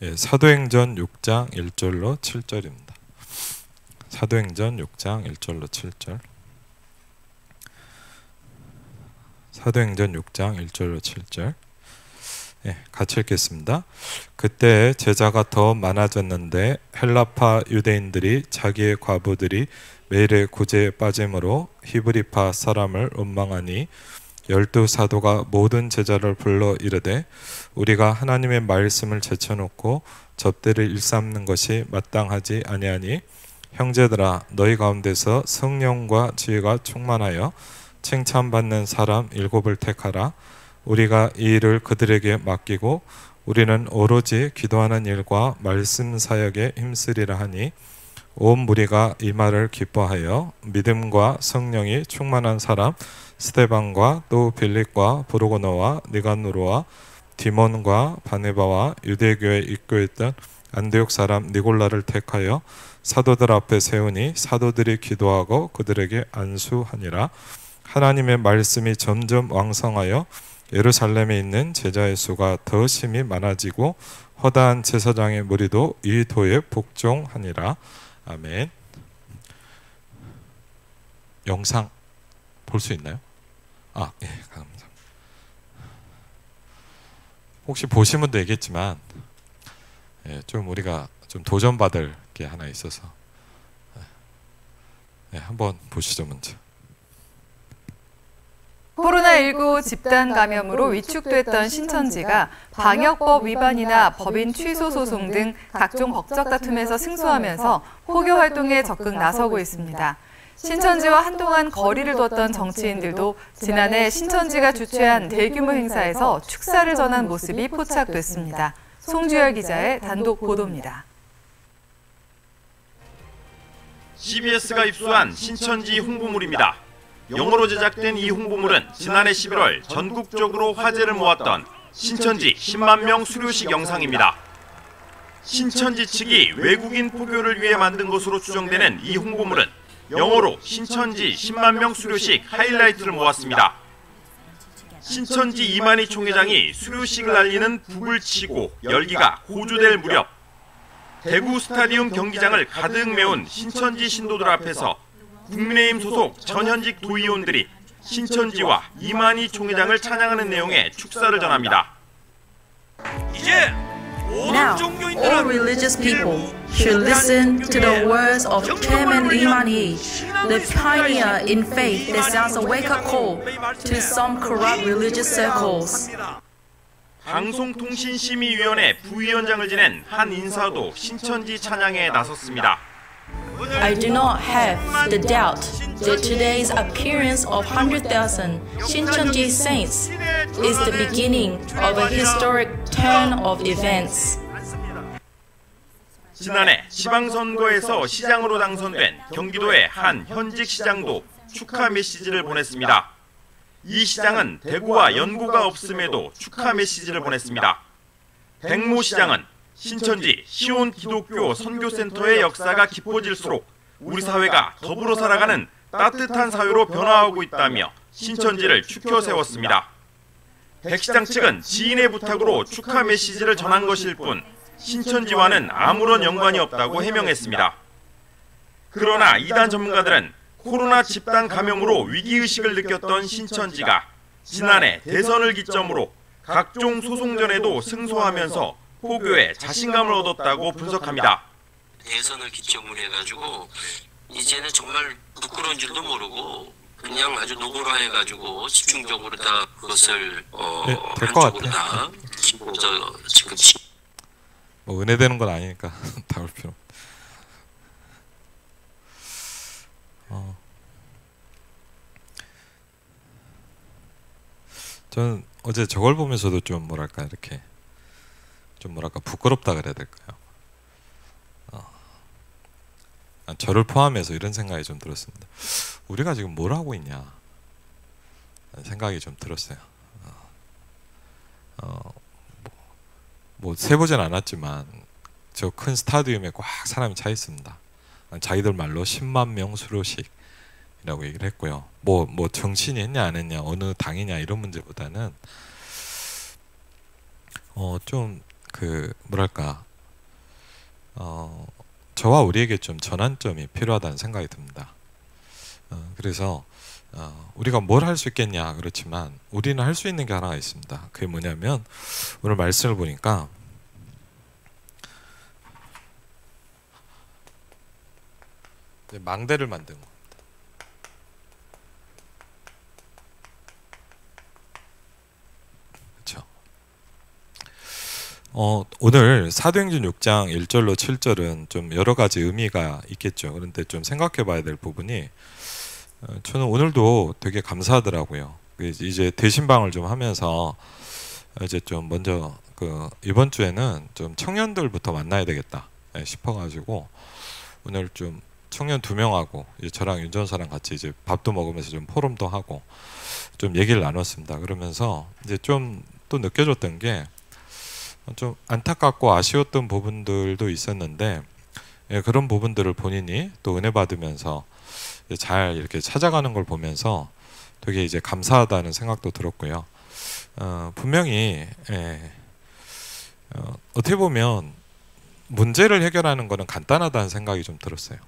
예, 사도행전 6장 1절로 7절입니다. 사도행전 6장 1절로 7절. 사도행전 6장 1절로 7절. 예, 같이 읽겠습니다. 그때 제자가 더 많아졌는데 헬라파 유대인들이 자기의 과부들이 매일의 구제에 빠짐으로 히브리파 사람을 원망하니 12 사도가 모든 제자를 불러 이르되 우리가 하나님의 말씀을 제쳐놓고 접대를 일삼는 것이 마땅하지 아니하니 형제들아 너희 가운데서 성령과 지혜가 충만하여 칭찬받는 사람 7을 택하라. 우리가 이 일을 그들에게 맡기고 우리는 오로지 기도하는 일과 말씀 사역에 힘쓰리라 하니 온 무리가 이 말을 기뻐하여 믿음과 성령이 충만한 사람 스데반과 또 빌립과 브루고노와 니가누로와 디몬과 바네바와 유대교에 입교했던 안디옥 사람 니골라를 택하여 사도들 앞에 세우니 사도들이 기도하고 그들에게 안수하니라. 하나님의 말씀이 점점 왕성하여 예루살렘에 있는 제자의 수가 더 심히 많아지고 허다한 제사장의 무리도 이 도에 복종하니라. 아멘. 영상 볼 수 있나요? 예, 감사합니다. 혹시 보신 분도 얘기했지만 좀 우리가 좀 도전받을 게 하나 있어서 한번 보시죠. 먼저 코로나19 집단 감염으로 위축됐던 신천지가 방역법 위반이나 법인 취소 소송 등 각종 법적 다툼에서 승소하면서 호교 활동에 적극 나서고 있습니다. 신천지와 한동안 거리를 뒀던 정치인들도 지난해 신천지가 주최한 대규모 행사에서 축사를 전한 모습이 포착됐습니다. 송주열 기자의 단독 보도입니다. CBS가 입수한 신천지 홍보물입니다. 영어로 제작된 이 홍보물은 지난해 11월 전국적으로 화제를 모았던 신천지 10만 명 수료식 영상입니다. 신천지 측이 외국인 포교를 위해 만든 것으로 추정되는 이 홍보물은 영어로 신천지 10만 명 수료식 하이라이트를 모았습니다. 신천지 이만희 총회장이 수료식을 알리는 북을 치고 열기가 고조될 무렵 대구 스타디움 경기장을 가득 메운 신천지 신도들 앞에서 국민의힘 소속 전현직 도의원들이 신천지와 이만희 총회장을 찬양하는 내용의 축사를 전합니다. 이제 Now, all religious people should listen to the words of Chairman Lee Man-hee, the pioneer in faith that sounds a wake-up call to some corrupt religious circles. 방송통신심의위원회 부위원장을 지낸 한 인사도 신천지 찬양에 나섰습니다. I do not have the doubt that today's appearance of 100,000 Shincheonji saints is the beginning of a historic turn of events. 지난해 지방선거에서 시장으로 당선된 경기도의 한 현직 시장도 축하 메시지를 보냈습니다. 이 시장은 대구와 연고가 없음에도 축하 메시지를 보냈습니다. 백모 시장은 신천지 시온 기독교 선교센터의 역사가 깊어질수록 우리 사회가 더불어 살아가는 따뜻한 사회로 변화하고 있다며 신천지를 추켜 세웠습니다. 백 시장 측은 지인의 부탁으로 축하 메시지를 전한 것일 뿐 신천지와는 아무런 연관이 없다고 해명했습니다. 그러나 이단 전문가들은 코로나 집단 감염으로 위기의식을 느꼈던 신천지가 지난해 대선을 기점으로 각종 소송전에도 승소하면서 포교에 자신감을 얻었다고 분석합니다. 대선을 기점으로 해가지고 이제는 정말 부끄러운 줄도 모르고 그냥 아주 노골화해가지고 집중적으로 다 그것을 한쪽으로 다 집어서 지금 뭐 은혜되는 건 아니니까 다룰 필요. 저는 어제 저걸 보면서도 좀 뭐랄까 이렇게 좀 뭐랄까 부끄럽다 그래야 될까요? 저를 포함해서 이런 생각이 좀 들었습니다. 우리가 지금 뭘 하고 있냐 생각이 좀 들었어요. 뭐 세보진 않았지만 저 큰 스타디움에 꽉 사람이 차 있습니다. 자기들 말로 10만 명 수료식이라고 얘기를 했고요. 뭐 정치인이 했냐 안 했냐 어느 당이냐 이런 문제보다는 좀 뭐랄까 저와 우리에게 좀 전환점이 필요하다는 생각이 듭니다. 그래서 우리가 뭘 할 수 있겠냐 그렇지만 우리는 할 수 있는 게 하나가 있습니다. 그게 뭐냐면 오늘 말씀을 보니까 망대를 만든 겁니다. 그렇죠? 오늘 사도행전 6장 1절로 7절은 좀 여러 가지 의미가 있겠죠. 그런데 좀 생각해 봐야 될 부분이 저는 오늘도 되게 감사하더라고요. 이제 대신방을 좀 하면서 이제 좀 먼저 이번 주에는 좀 청년들부터 만나야 되겠다 싶어가지고 오늘 좀 청년 2명하고 이제 저랑 윤전사랑 같이 이제 밥도 먹으면서 좀 포럼도 하고 좀 얘기를 나눴습니다. 그러면서 이제 좀 또 느껴졌던 게 좀 안타깝고 아쉬웠던 부분들도 있었는데 그런 부분들을 본인이 또 은혜 받으면서 잘 이렇게 찾아가는 걸 보면서 되게 이제 감사하다는 생각도 들었고요. 분명히 어떻게 보면 문제를 해결하는 거는 간단하다는 생각이 좀 들었어요.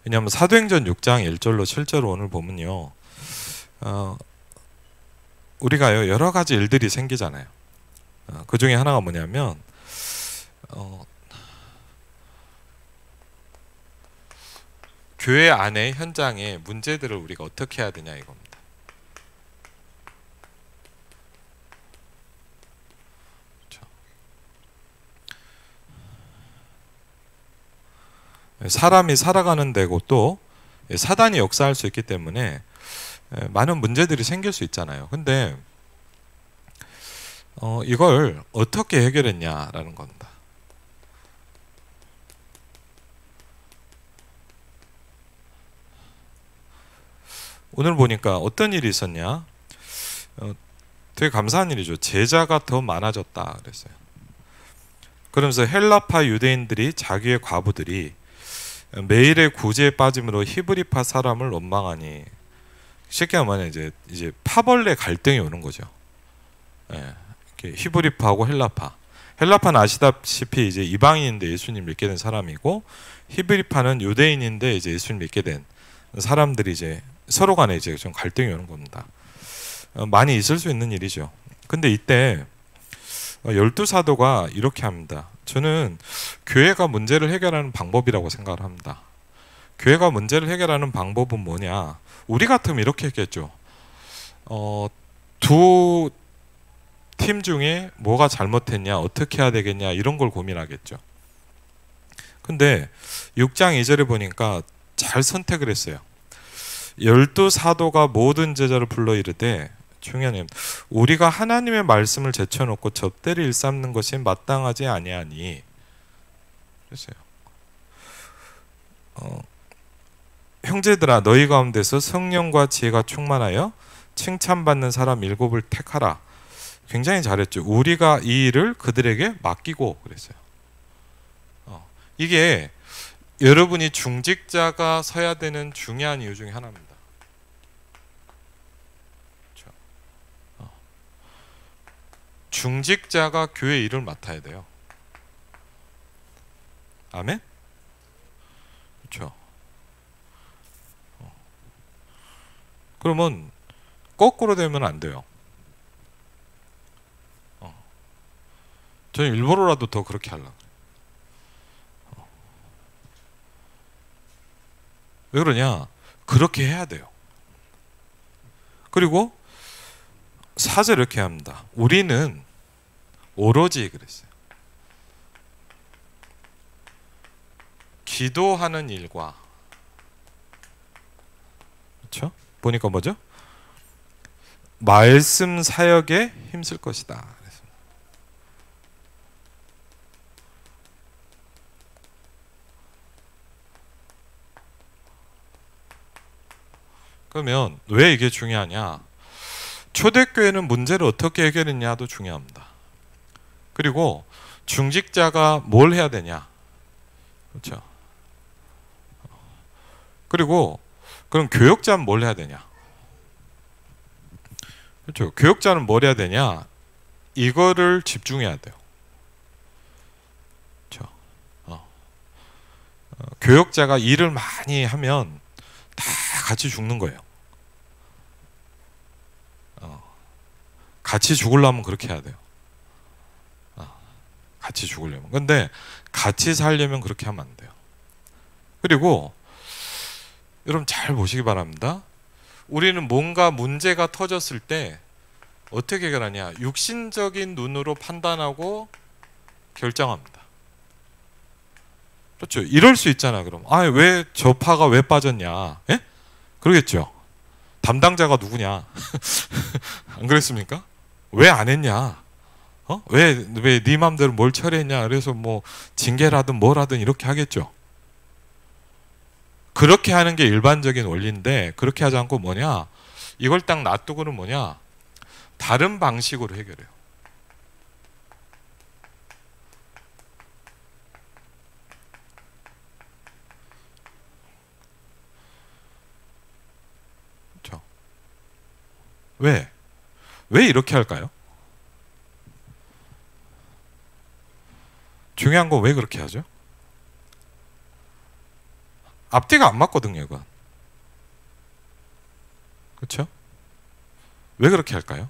왜냐하면 사도행전 6장 1절로 7절로 오늘 보면요, 우리가요 여러 가지 일들이 생기잖아요. 그 중에 하나가 뭐냐면 교회 안에 현장에 문제들을 우리가 어떻게 해야 되냐 이겁니다. 그렇죠? 사람이 살아가는 데고 또 사단이 역사할 수 있기 때문에 많은 문제들이 생길 수 있잖아요. 근데 이걸 어떻게 해결했냐라는 겁니다. 오늘 보니까 어떤 일이 있었냐? 되게 감사한 일이죠. 제자가 더 많아졌다 그랬어요. 그러면서 헬라파 유대인들이 자기의 과부들이 매일의 구제에 빠짐으로 히브리파 사람을 원망하니, 쉽게 하면 이제 파벌레 갈등이 오는 거죠. 히브리파하고 헬라파. 헬라파는 아시다시피 이제 이방인인데 예수님 믿게 된 사람이고, 히브리파는 유대인인데 이제 예수님 믿게 된 사람들이 이제 서로 간에 이제 좀 갈등이 오는 겁니다. 많이 있을 수 있는 일이죠. 근데 이때 12사도가 이렇게 합니다. 저는 교회가 문제를 해결하는 방법이라고 생각을 합니다. 교회가 문제를 해결하는 방법은 뭐냐? 우리 같으면 이렇게 했겠죠. 두 팀 중에 뭐가 잘못했냐, 어떻게 해야 되겠냐 이런 걸 고민하겠죠. 근데 6장 2절에 보니까 잘 선택을 했어요. 12사도가 모든 제자를 불러 이르되, 중요한 우리가 하나님의 말씀을 제쳐놓고 접대를 일삼는 것이 마땅하지 아니하니. 그랬어요. 형제들아, 너희 가운데서 성령과 지혜가 충만하여 칭찬받는 사람 7을 택하라. 굉장히 잘했죠. 우리가 이 일을 그들에게 맡기고 그랬어요. 이게 여러분이 중직자가 서야 되는 중요한 이유 중에 하나입니다. 그렇죠? 중직자가 교회 일을 맡아야 돼요. 아멘? 그렇죠? 그러면 거꾸로 되면 안 돼요. 저는 일부러라도 더 그렇게 하려고. 왜 그러냐? 그렇게 해야 돼요. 그리고 4절 이렇게 합니다. 우리는 오로지 그랬어요. 기도하는 일과, 그렇죠? 보니까 뭐죠? 말씀 사역에 힘쓸 것이다. 그러면 왜 이게 중요하냐? 초대교회는 문제를 어떻게 해결했냐도 중요합니다. 그리고 중직자가 뭘 해야 되냐? 그렇죠? 그리고 그럼 교역자는 뭘 해야 되냐? 그렇죠? 교역자는 뭘 해야 되냐? 이거를 집중해야 돼요. 그렇죠? 교역자가 일을 많이 하면 다 같이 죽는 거예요. 같이 죽으려면 그렇게 해야 돼요. 같이 죽으려면. 근데 같이 살려면 그렇게 하면 안 돼요. 그리고 여러분 잘 보시기 바랍니다. 우리는 뭔가 문제가 터졌을 때 어떻게 해결하냐? 육신적인 눈으로 판단하고 결정합니다. 그렇죠? 이럴 수 있잖아. 그럼 왜 저 파가 왜 빠졌냐? 예? 그러겠죠. 담당자가 누구냐? 안 그랬습니까? 왜 안 했냐? 왜 네 맘대로 뭘 처리했냐? 그래서 뭐 징계라든 뭐라든 이렇게 하겠죠. 그렇게 하는 게 일반적인 원리인데 그렇게 하지 않고 뭐냐? 이걸 딱 놔두고는 뭐냐? 다른 방식으로 해결해요. 그렇죠? 왜 이렇게 할까요? 중요한 건 왜 그렇게 하죠? 앞뒤가 안 맞거든요, 이건. 그렇죠? 왜 그렇게 할까요?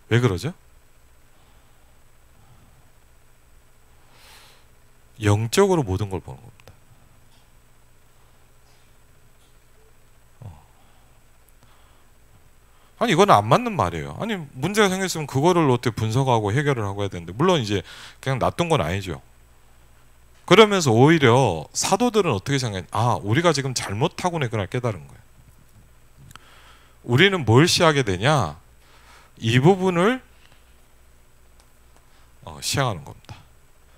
왜 그러죠? 영적으로 모든 걸 보는 겁니다. 아니 이거는 안 맞는 말이에요. 아니 문제가 생겼으면 그거를 어떻게 분석하고 해결을 하고 해야 되는데 물론 이제 그냥 놔둔 건 아니죠. 그러면서 오히려 사도들은 어떻게 생각해? 우리가 지금 잘못하고 그걸 깨달은 거예요. 우리는 뭘 시하게 되냐? 이 부분을 시행하는 겁니다.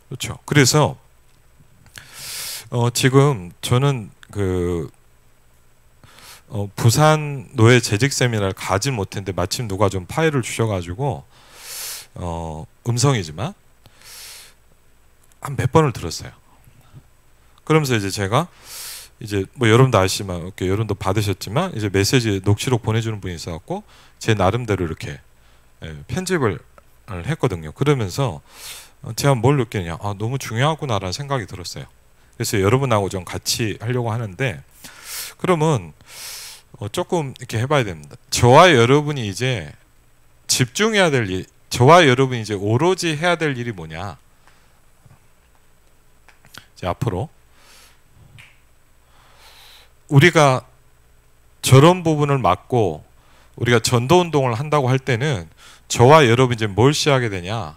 그렇죠? 그래서 지금 저는 부산 노예 재직 세미나를 가지 못했는데 마침 누가 좀 파일을 주셔가지고 음성이지만 한 몇 번을 들었어요. 그러면서 이제 제가 이제 뭐 여러분도 아시지만 이렇게 여러분도 받으셨지만 이제 메시지 녹취록 보내주는 분이 있어갖고 제 나름대로 이렇게 편집을 했거든요. 그러면서 제가 뭘 느끼냐? 너무 중요하구나라는 생각이 들었어요. 그래서 여러분하고 좀 같이 하려고 하는데 그러면 조금 이렇게 해봐야 됩니다. 저와 여러분이 이제 집중해야 될 일, 저와 여러분이 이제 오로지 해야 될 일이 뭐냐? 이제 앞으로 우리가 저런 부분을 막고 우리가 전도 운동을 한다고 할 때는 저와 여러분이 이제 뭘 시하게 되냐?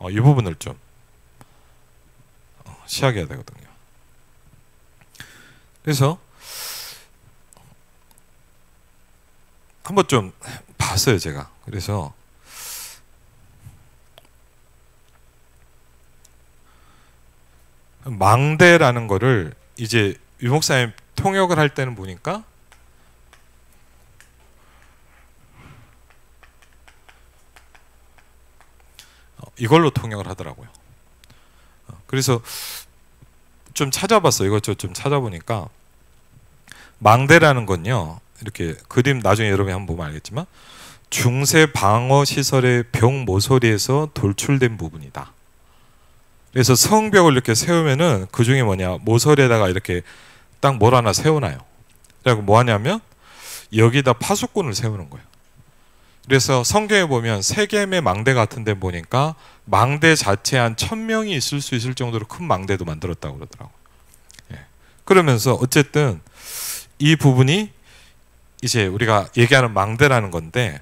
이 부분을 좀 시하게 해야 되거든요. 그래서 한번 좀 봤어요, 제가. 그래서 망대라는 거를 이제 유 목사님 통역을 할 때는 보니까 이걸로 통역을 하더라고요. 그래서 좀 찾아봤어요. 이것저것 좀 찾아보니까 망대라는 건요. 이렇게 그림 나중에 여러분이 한번 보면 알겠지만 중세 방어 시설의 벽 모서리에서 돌출된 부분이다. 그래서 성벽을 이렇게 세우면은 그 중에 뭐냐 모서리에다가 이렇게 딱 뭘 하나 세워놔요. 그리고 뭐 하냐면 여기다 파수꾼을 세우는 거예요. 그래서 성경에 보면 세겜의 망대 같은 데 보니까 망대 자체에 한 1000명이 있을 수 있을 정도로 큰 망대도 만들었다고 그러더라고요. 그러면서 어쨌든 이 부분이 이제 우리가 얘기하는 망대라는 건데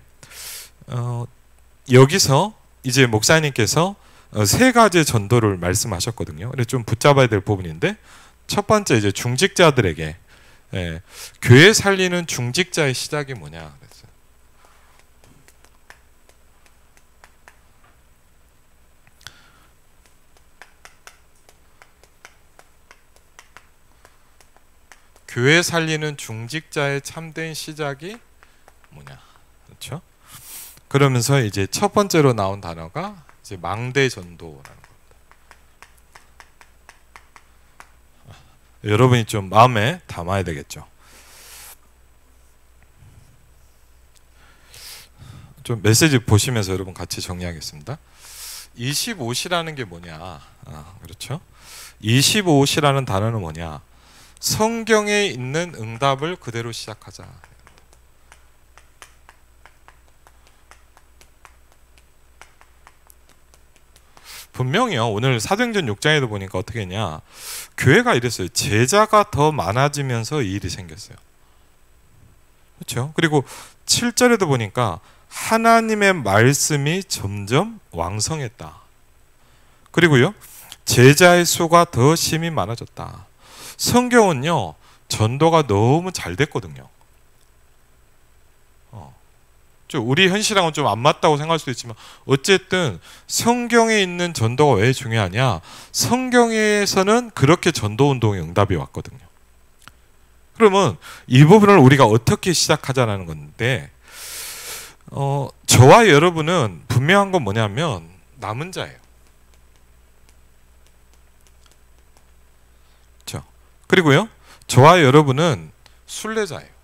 여기서 이제 목사님께서 세 가지 전도를 말씀하셨거든요. 그래서 좀 붙잡아야 될 부분인데 첫 번째 이제 중직자들에게 교회 살리는 중직자의 시작이 뭐냐 그랬어요. 교회 살리는 중직자의 참된 시작이 뭐냐, 그렇죠? 그러면서 이제 첫 번째로 나온 단어가 이제 망대 전도라는 겁니다. 여러분이 좀 마음에 담아야 되겠죠. 좀 메시지 보시면서 여러분 같이 정리하겠습니다. 25시라는 게 뭐냐? 그렇죠? 25시라는 단어는 뭐냐? 성경에 있는 응답을 그대로 시작하자. 분명히요. 오늘 사도행전 6장에도 보니까 어떻게 했냐? 교회가 이랬어요. 제자가 더 많아지면서 이 일이 생겼어요. 그렇죠? 그리고 7절에도 보니까 하나님의 말씀이 점점 왕성했다. 그리고요. 제자의 수가 더 심히 많아졌다. 성경은요. 전도가 너무 잘 됐거든요. 우리 현실하고는 좀 안 맞다고 생각할 수도 있지만 어쨌든 성경에 있는 전도가 왜 중요하냐? 성경에서는 그렇게 전도운동의 응답이 왔거든요. 그러면 이 부분을 우리가 어떻게 시작하자는 건데 저와 여러분은 분명한 건 뭐냐면 남은 자예요. 그렇죠? 그리고요. 저와 여러분은 순례자예요.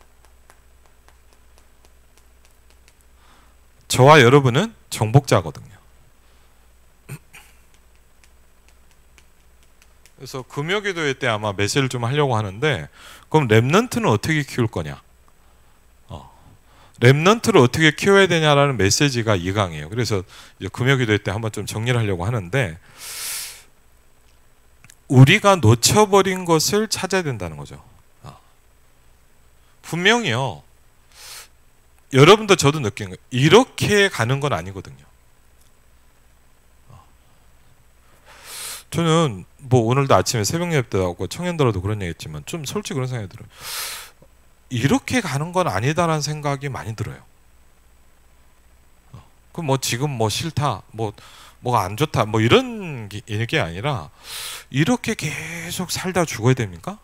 저와 여러분은 정복자거든요. 그래서 금요기도회 때 아마 메시지를 좀 하려고 하는데 그럼 렘넌트는 어떻게 키울 거냐? 렘넌트를 어떻게 키워야 되냐라는 메시지가 2강이에요. 그래서 이제 금요기도회 때 한번 좀 정리를 하려고 하는데 우리가 놓쳐버린 것을 찾아야 된다는 거죠. 분명히요. 여러분도 저도 느낀 거예요. 이렇게 가는 건 아니거든요. 저는 뭐 오늘도 아침에 새벽 예배 때도 하고 청년들하고도 그런 얘기 했지만 좀 솔직히 그런 생각이 들어요. 이렇게 가는 건 아니다라는 생각이 많이 들어요. 그럼 뭐 지금 뭐 싫다, 뭐가 안 좋다, 뭐 이런 게 아니라 이렇게 계속 살다 죽어야 됩니까?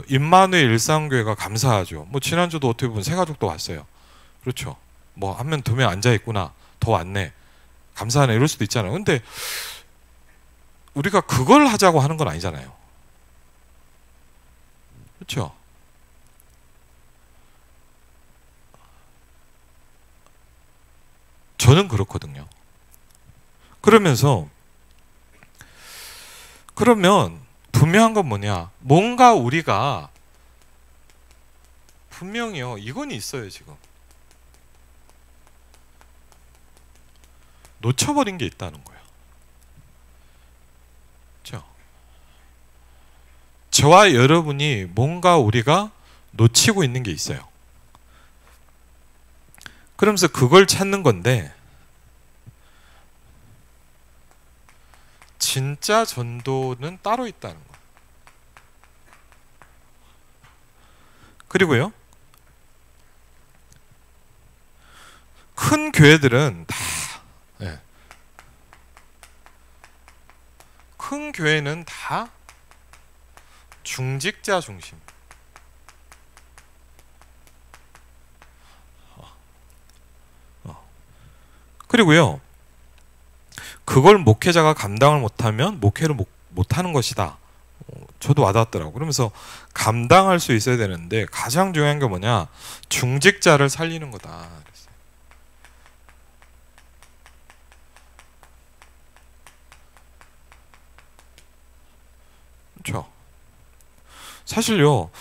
임마누엘 일상교회가 감사하죠. 뭐 지난주도 어떻게 보면 새 가족도 왔어요. 그렇죠. 뭐 한 명 두 명 앉아 있구나. 더 왔네. 감사하네. 이럴 수도 있잖아요. 근데 우리가 그걸 하자고 하는 건 아니잖아요. 그렇죠. 저는 그렇거든요. 그러면 분명한 건 뭐냐? 뭔가 우리가 분명히요. 이건 있어요. 지금 놓쳐버린 게 있다는 거예요. 그렇죠? 저와 여러분이 뭔가 우리가 놓치고 있는 게 있어요. 그러면서 그걸 찾는 건데 진짜 전도는 따로 있다는 거예요. 그리고요. 큰 교회들은 다 큰 교회는 다 중직자 중심. 그리고요. 그걸 목회자가 감당을 못하면 목회를 못하는 것이다. 저도 와닿았더라고요. 그러면서 감당할 수 있어야 되는데 가장 중요한 게 뭐냐? 중직자를 살리는 거다. 그렇죠. 사실요.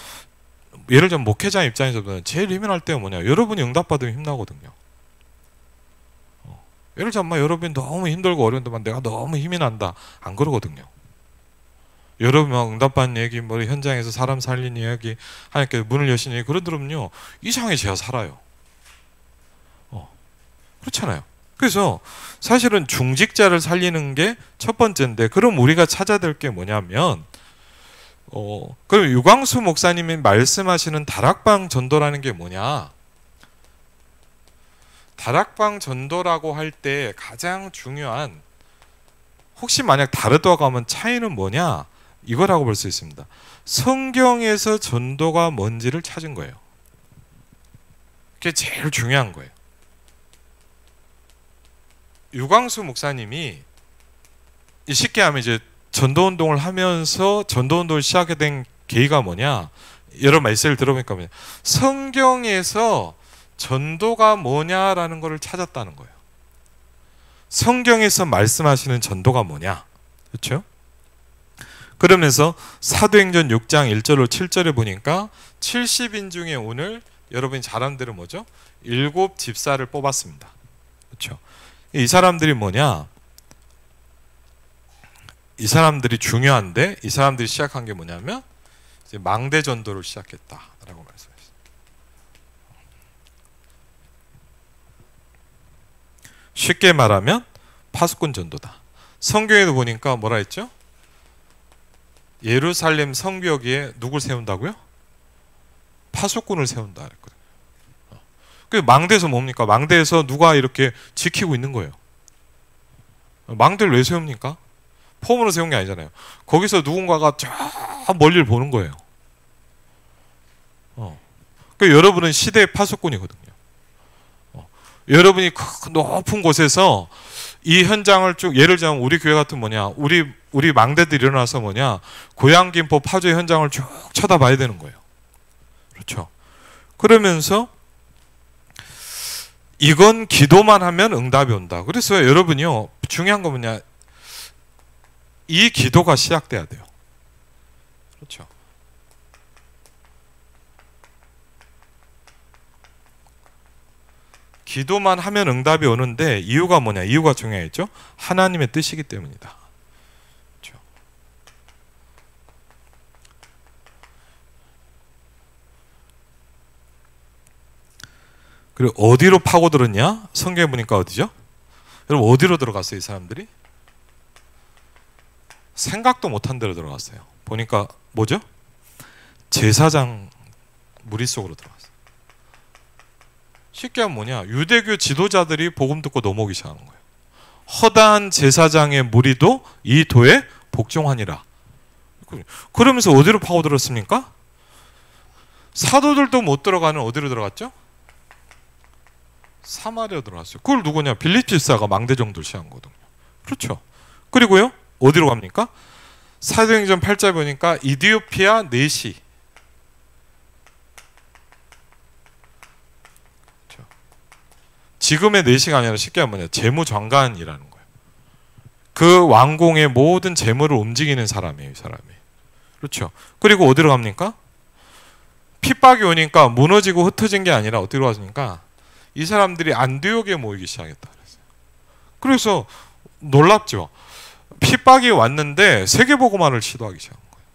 예를 들면 목회자 입장에서는 제일 힘이 때가 뭐냐? 여러분이 응답받으면 힘나거든요. 예를 들면 여러분이 너무 힘들고 어려운데 내가 너무 힘이 난다. 안 그러거든요. 여러분 막 응답받는 얘기, 뭐 현장에서 사람 살린 이야기, 하나님께 문을 여신 얘기 그런 들으면요 이상하게 제가 살아요. 그렇잖아요. 그래서 사실은 중직자를 살리는 게 첫 번째인데, 그럼 우리가 찾아야 될 게 뭐냐면, 그럼 유광수 목사님이 말씀하시는 다락방 전도라는 게 뭐냐? 다락방 전도라고 할 때 가장 중요한, 혹시 만약 다르다고 하면 차이는 뭐냐? 이거라고 볼 수 있습니다. 성경에서 전도가 뭔지를 찾은 거예요. 그게 제일 중요한 거예요. 유광수 목사님이 쉽게 하면 이제 전도운동을 하면서 전도운동을 시작하게 된 계기가 뭐냐? 여러 메시지를 들어보니까 뭐냐, 성경에서 전도가 뭐냐라는 것을 찾았다는 거예요. 성경에서 말씀하시는 전도가 뭐냐, 그렇죠? 그러면서 사도행전 6장 1절로 7절에 보니까 70인 중에 오늘 여러분이 잘하는 대로 뭐죠? 7 집사를 뽑았습니다. 그렇죠? 이 사람들이 뭐냐? 이 사람들이 중요한데, 이 사람들이 시작한 게 뭐냐면 이제 망대 전도를 시작했다라고 말씀하셨습니다. 쉽게 말하면 파수꾼 전도다. 성경에도 보니까 뭐라 했죠? 예루살렘 성벽 위에 누굴 세운다고요? 파수꾼을 세운다 그랬거든요. 그 망대에서 뭡니까? 망대에서 누가 이렇게 지키고 있는 거예요. 망대를 왜 세웁니까? 폼으로 세운 게 아니잖아요. 거기서 누군가가 저 멀리를 보는 거예요. 그러니까 여러분은 시대의 파수꾼이거든요. 여러분이 큰 높은 곳에서 이 현장을 쭉, 예를 들자면 우리 교회 같은 뭐냐, 우리 망대들이 일어나서 뭐냐, 고양김포 파주의 현장을 쭉 쳐다봐야 되는 거예요. 그렇죠? 그러면서 이건 기도만 하면 응답이 온다. 그래서 여러분이요, 중요한 건 뭐냐, 이 기도가 시작돼야 돼요. 그렇죠? 기도만 하면 응답이 오는데 이유가 뭐냐? 이유가 중요했죠? 하나님의 뜻이기 때문이다. 그렇죠? 그리고 어디로 파고들었냐? 성경에 보니까 어디죠? 여러분 어디로 들어갔어요? 이 사람들이? 생각도 못한 데로 들어갔어요. 보니까 뭐죠? 제사장 무리 속으로 들어갔어요. 쉽게 하면 뭐냐, 유대교 지도자들이 복음 듣고 넘어오기 시작하는 거예요. 허다한 제사장의 무리도 이 도에 복종하니라. 그러면서 어디로 파고들었습니까? 사도들도 못 들어가는 어디로 들어갔죠? 사마리아 들어갔어요. 그걸 누구냐? 빌립 집사가 망대 정도를 시작한 거거든요. 그렇죠? 그리고요, 어디로 갑니까? 사도행전 8절 보니까 이디오피아 내시, 그렇죠? 지금의 내시가 아니라 쉽게 하면 재무장관이라는 거예요. 그 왕궁의 모든 재물을 움직이는 사람이에요, 이 사람이. 그렇죠? 그리고 어디로 갑니까? 핍박이 오니까 무너지고 흩어진 게 아니라 어디로 갔습니까? 이 사람들이 안디옥에 모이기 시작했다 그랬어요. 그래서 놀랍죠. 핍박이 왔는데 세계복음화를 시도하기 시작한 거예요.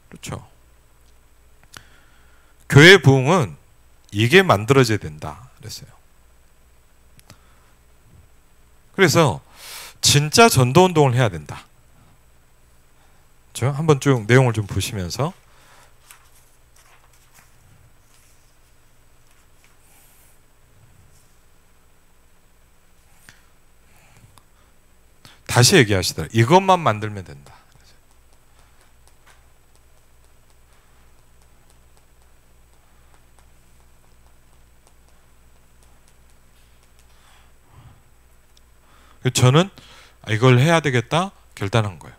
그렇죠? 교회 부흥은 이게 만들어져야 된다 그랬어요. 그래서 진짜 전도운동을 해야 된다. 그렇죠? 한번 쭉 내용을 좀 보시면서 다시 얘기하시더라. 이것만 만들면 된다. 저는 이걸 해야 되겠다 결단한 거예요.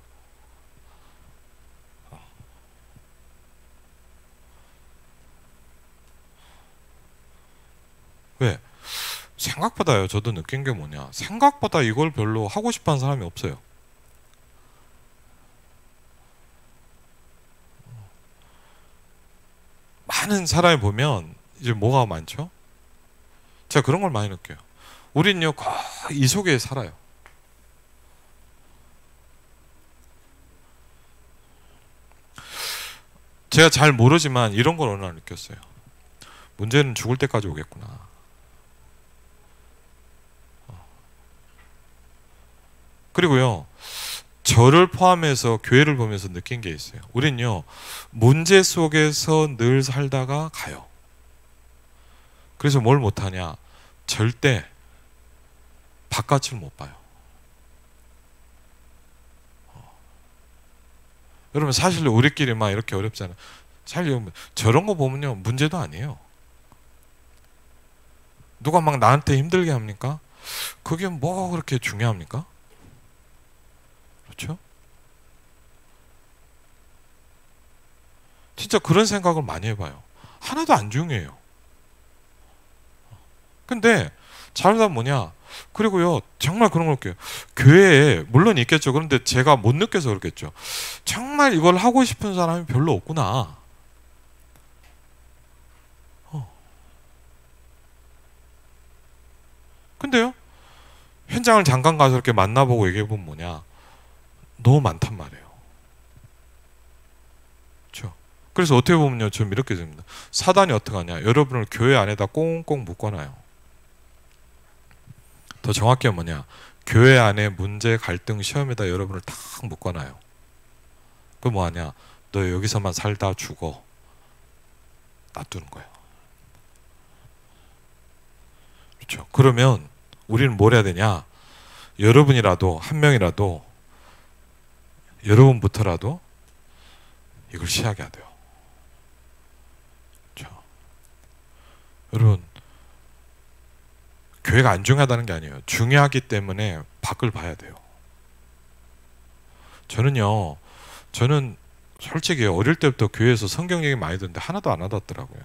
왜? 생각보다요, 저도 느낀 게 뭐냐, 생각보다 이걸 별로 하고 싶어하는 사람이 없어요. 많은 사람이 보면 이제 뭐가 많죠? 제가 그런 걸 많이 느껴요. 우린요 거의 이 속에 살아요. 제가 잘 모르지만 이런 걸 어느 날 느꼈어요. 문제는 죽을 때까지 오겠구나. 그리고요, 저를 포함해서 교회를 보면서 느낀 게 있어요. 우린요, 문제 속에서 늘 살다가 가요. 그래서 뭘 못하냐? 절대 바깥을 못 봐요. 여러분 사실 우리끼리만 이렇게 어렵잖아요. 사실 저런 거 보면요, 문제도 아니에요. 누가 막 나한테 힘들게 합니까? 그게 뭐 그렇게 중요합니까? 그렇죠? 진짜 그런 생각을 많이 해봐요. 하나도 안 중요해요. 근데 잘하다 뭐냐? 그리고요, 정말 그런 걸 볼게요. 교회에 물론 있겠죠. 그런데 제가 못 느껴서 그렇겠죠. 정말 이걸 하고 싶은 사람이 별로 없구나. 근데요, 현장을 잠깐 가서 이렇게 만나보고 얘기해보면 뭐냐? 너무 많단 말이에요. 그렇죠? 그래서 어떻게 보면요, 좀 이렇게 됩니다. 사단이 어떻게 하냐? 여러분을 교회 안에다 꽁꽁 묶어놔요. 더 정확히 뭐냐? 교회 안에 문제, 갈등, 시험에다 여러분을 탁 묶어놔요. 그 뭐하냐? 너 여기서만 살다 죽어. 놔두는 거예요. 그렇죠? 그러면 우리는 뭘 해야 되냐? 여러분이라도, 한 명이라도, 여러분부터라도 이걸 시작해야 돼요. 그렇죠? 여러분, 교회가 안 중요하다는 게 아니에요. 중요하기 때문에 밖을 봐야 돼요. 저는 솔직히 어릴 때부터 교회에서 성경 얘기 많이 듣는데 하나도 안 와닿더라고요.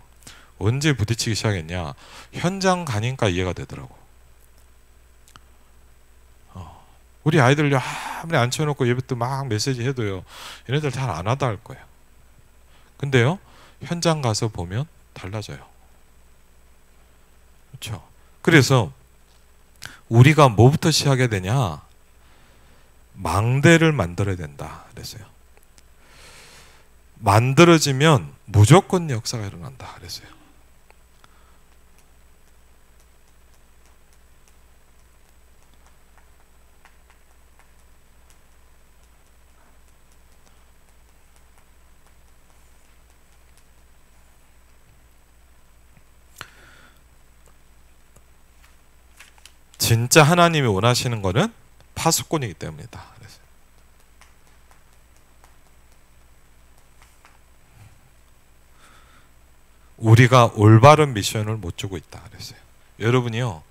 언제 부딪히기 시작했냐? 현장 가니까 이해가 되더라고요. 우리 아이들요, 아무리 앉혀놓고 예배 때 막 메시지 해도요, 얘네들 잘 안 와닿을 거예요. 근데요, 현장 가서 보면 달라져요. 그렇죠? 그래서 우리가 뭐부터 시작해야 되냐? 망대를 만들어야 된다 그랬어요. 만들어지면 무조건 역사가 일어난다 그랬어요. 진짜 하나님이 원하시는 것은 파수꾼이기 때문이다. 우리가 올바른 미션을 못 주고 있다 그랬어요. 여러분이요,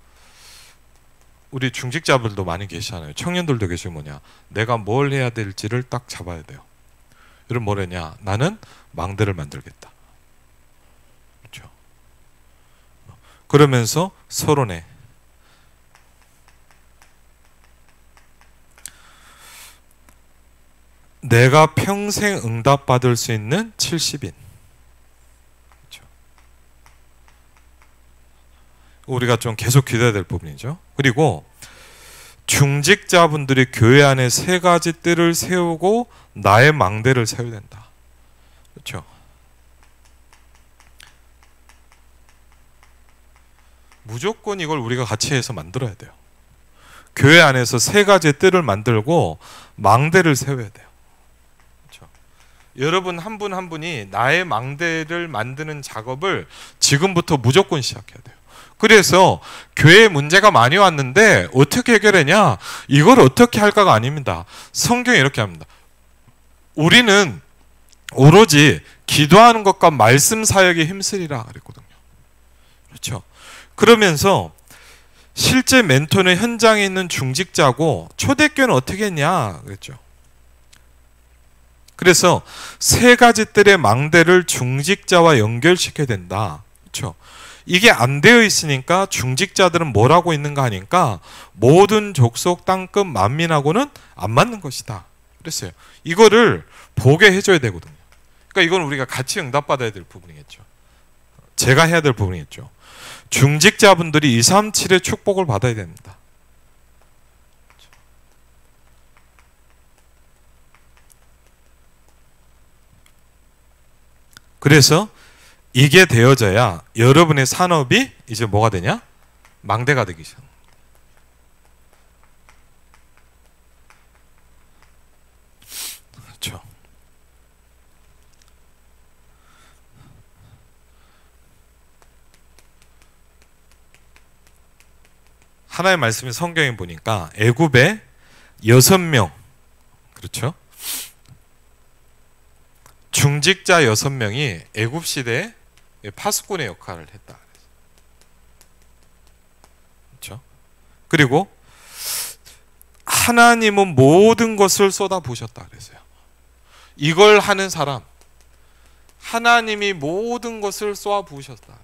우리 중직자분들도 많이 계시잖아요. 청년들도 계시고 뭐냐, 내가 뭘 해야 될지를 딱 잡아야 돼요. 여러분 뭐랬냐? 나는 망대를 만들겠다. 그렇죠? 그러면서 서론에 내가 평생 응답받을 수 있는 70인. 그렇죠? 우리가 좀 계속 기대해야 될 부분이죠. 그리고 중직자분들이 교회 안에 3가지 뜰을 세우고 나의 망대를 세워야 된다. 그렇죠? 무조건 이걸 우리가 같이 해서 만들어야 돼요. 교회 안에서 3가지 뜰을 만들고 망대를 세워야 돼요. 여러분 한 분 한 분이 나의 망대를 만드는 작업을 지금부터 무조건 시작해야 돼요. 그래서 교회에 문제가 많이 왔는데 어떻게 해결하냐? 이걸 어떻게 할까가 아닙니다. 성경이 이렇게 합니다. 우리는 오로지 기도하는 것과 말씀 사역에 힘쓰리라 그랬거든요. 그렇죠? 그러면서 실제 멘토는 현장에 있는 중직자고 초대교회는 어떻게 했냐 그랬죠. 그래서 3가지 뜰의 망대를 중직자와 연결시켜야 된다. 그렇죠? 이게 안 되어 있으니까 중직자들은 뭘 하고 있는가 하니까 모든 족속, 땅끝, 만민하고는 안 맞는 것이다. 그랬어요. 이거를 보게 해줘야 되거든요. 그러니까 이건 우리가 같이 응답받아야 될 부분이겠죠. 제가 해야 될 부분이겠죠. 중직자분들이 237의 축복을 받아야 됩니다. 그래서 이게 되어져야 여러분의 산업이 이제 뭐가 되냐? 망대가 되기 시작. 그렇죠. 하나의 말씀이 성경에 보니까 애굽에 6명, 그렇죠? 중직자 6명이 애굽 시대에 파수꾼의 역할을 했다. 그렇죠? 그리고 하나님은 모든 것을 쏟아부으셨다 그랬어요. 이걸 하는 사람, 하나님이 모든 것을 쏘아 부으셨다.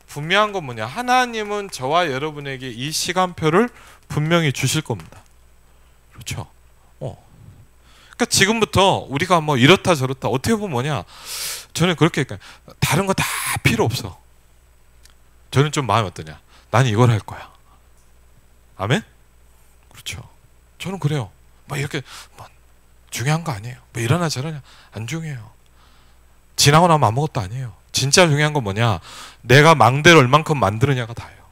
분명한 건 뭐냐? 하나님은 저와 여러분에게 이 시간표를 분명히 주실 겁니다. 그렇죠? 그러니까 지금부터 우리가 뭐 이렇다 저렇다 어떻게 보면 뭐냐? 저는 그렇게 다른 거 다 필요 없어. 저는 좀 마음이 어떠냐? 나는 이걸 할 거야. 아멘? 그렇죠. 저는 그래요. 뭐 이렇게 뭐 중요한 거 아니에요. 뭐 이러나 저러냐 안 중요해요. 지나고 나면 아무것도 아니에요. 진짜 중요한 건 뭐냐? 내가 망대를 얼만큼 만드느냐가 다예요.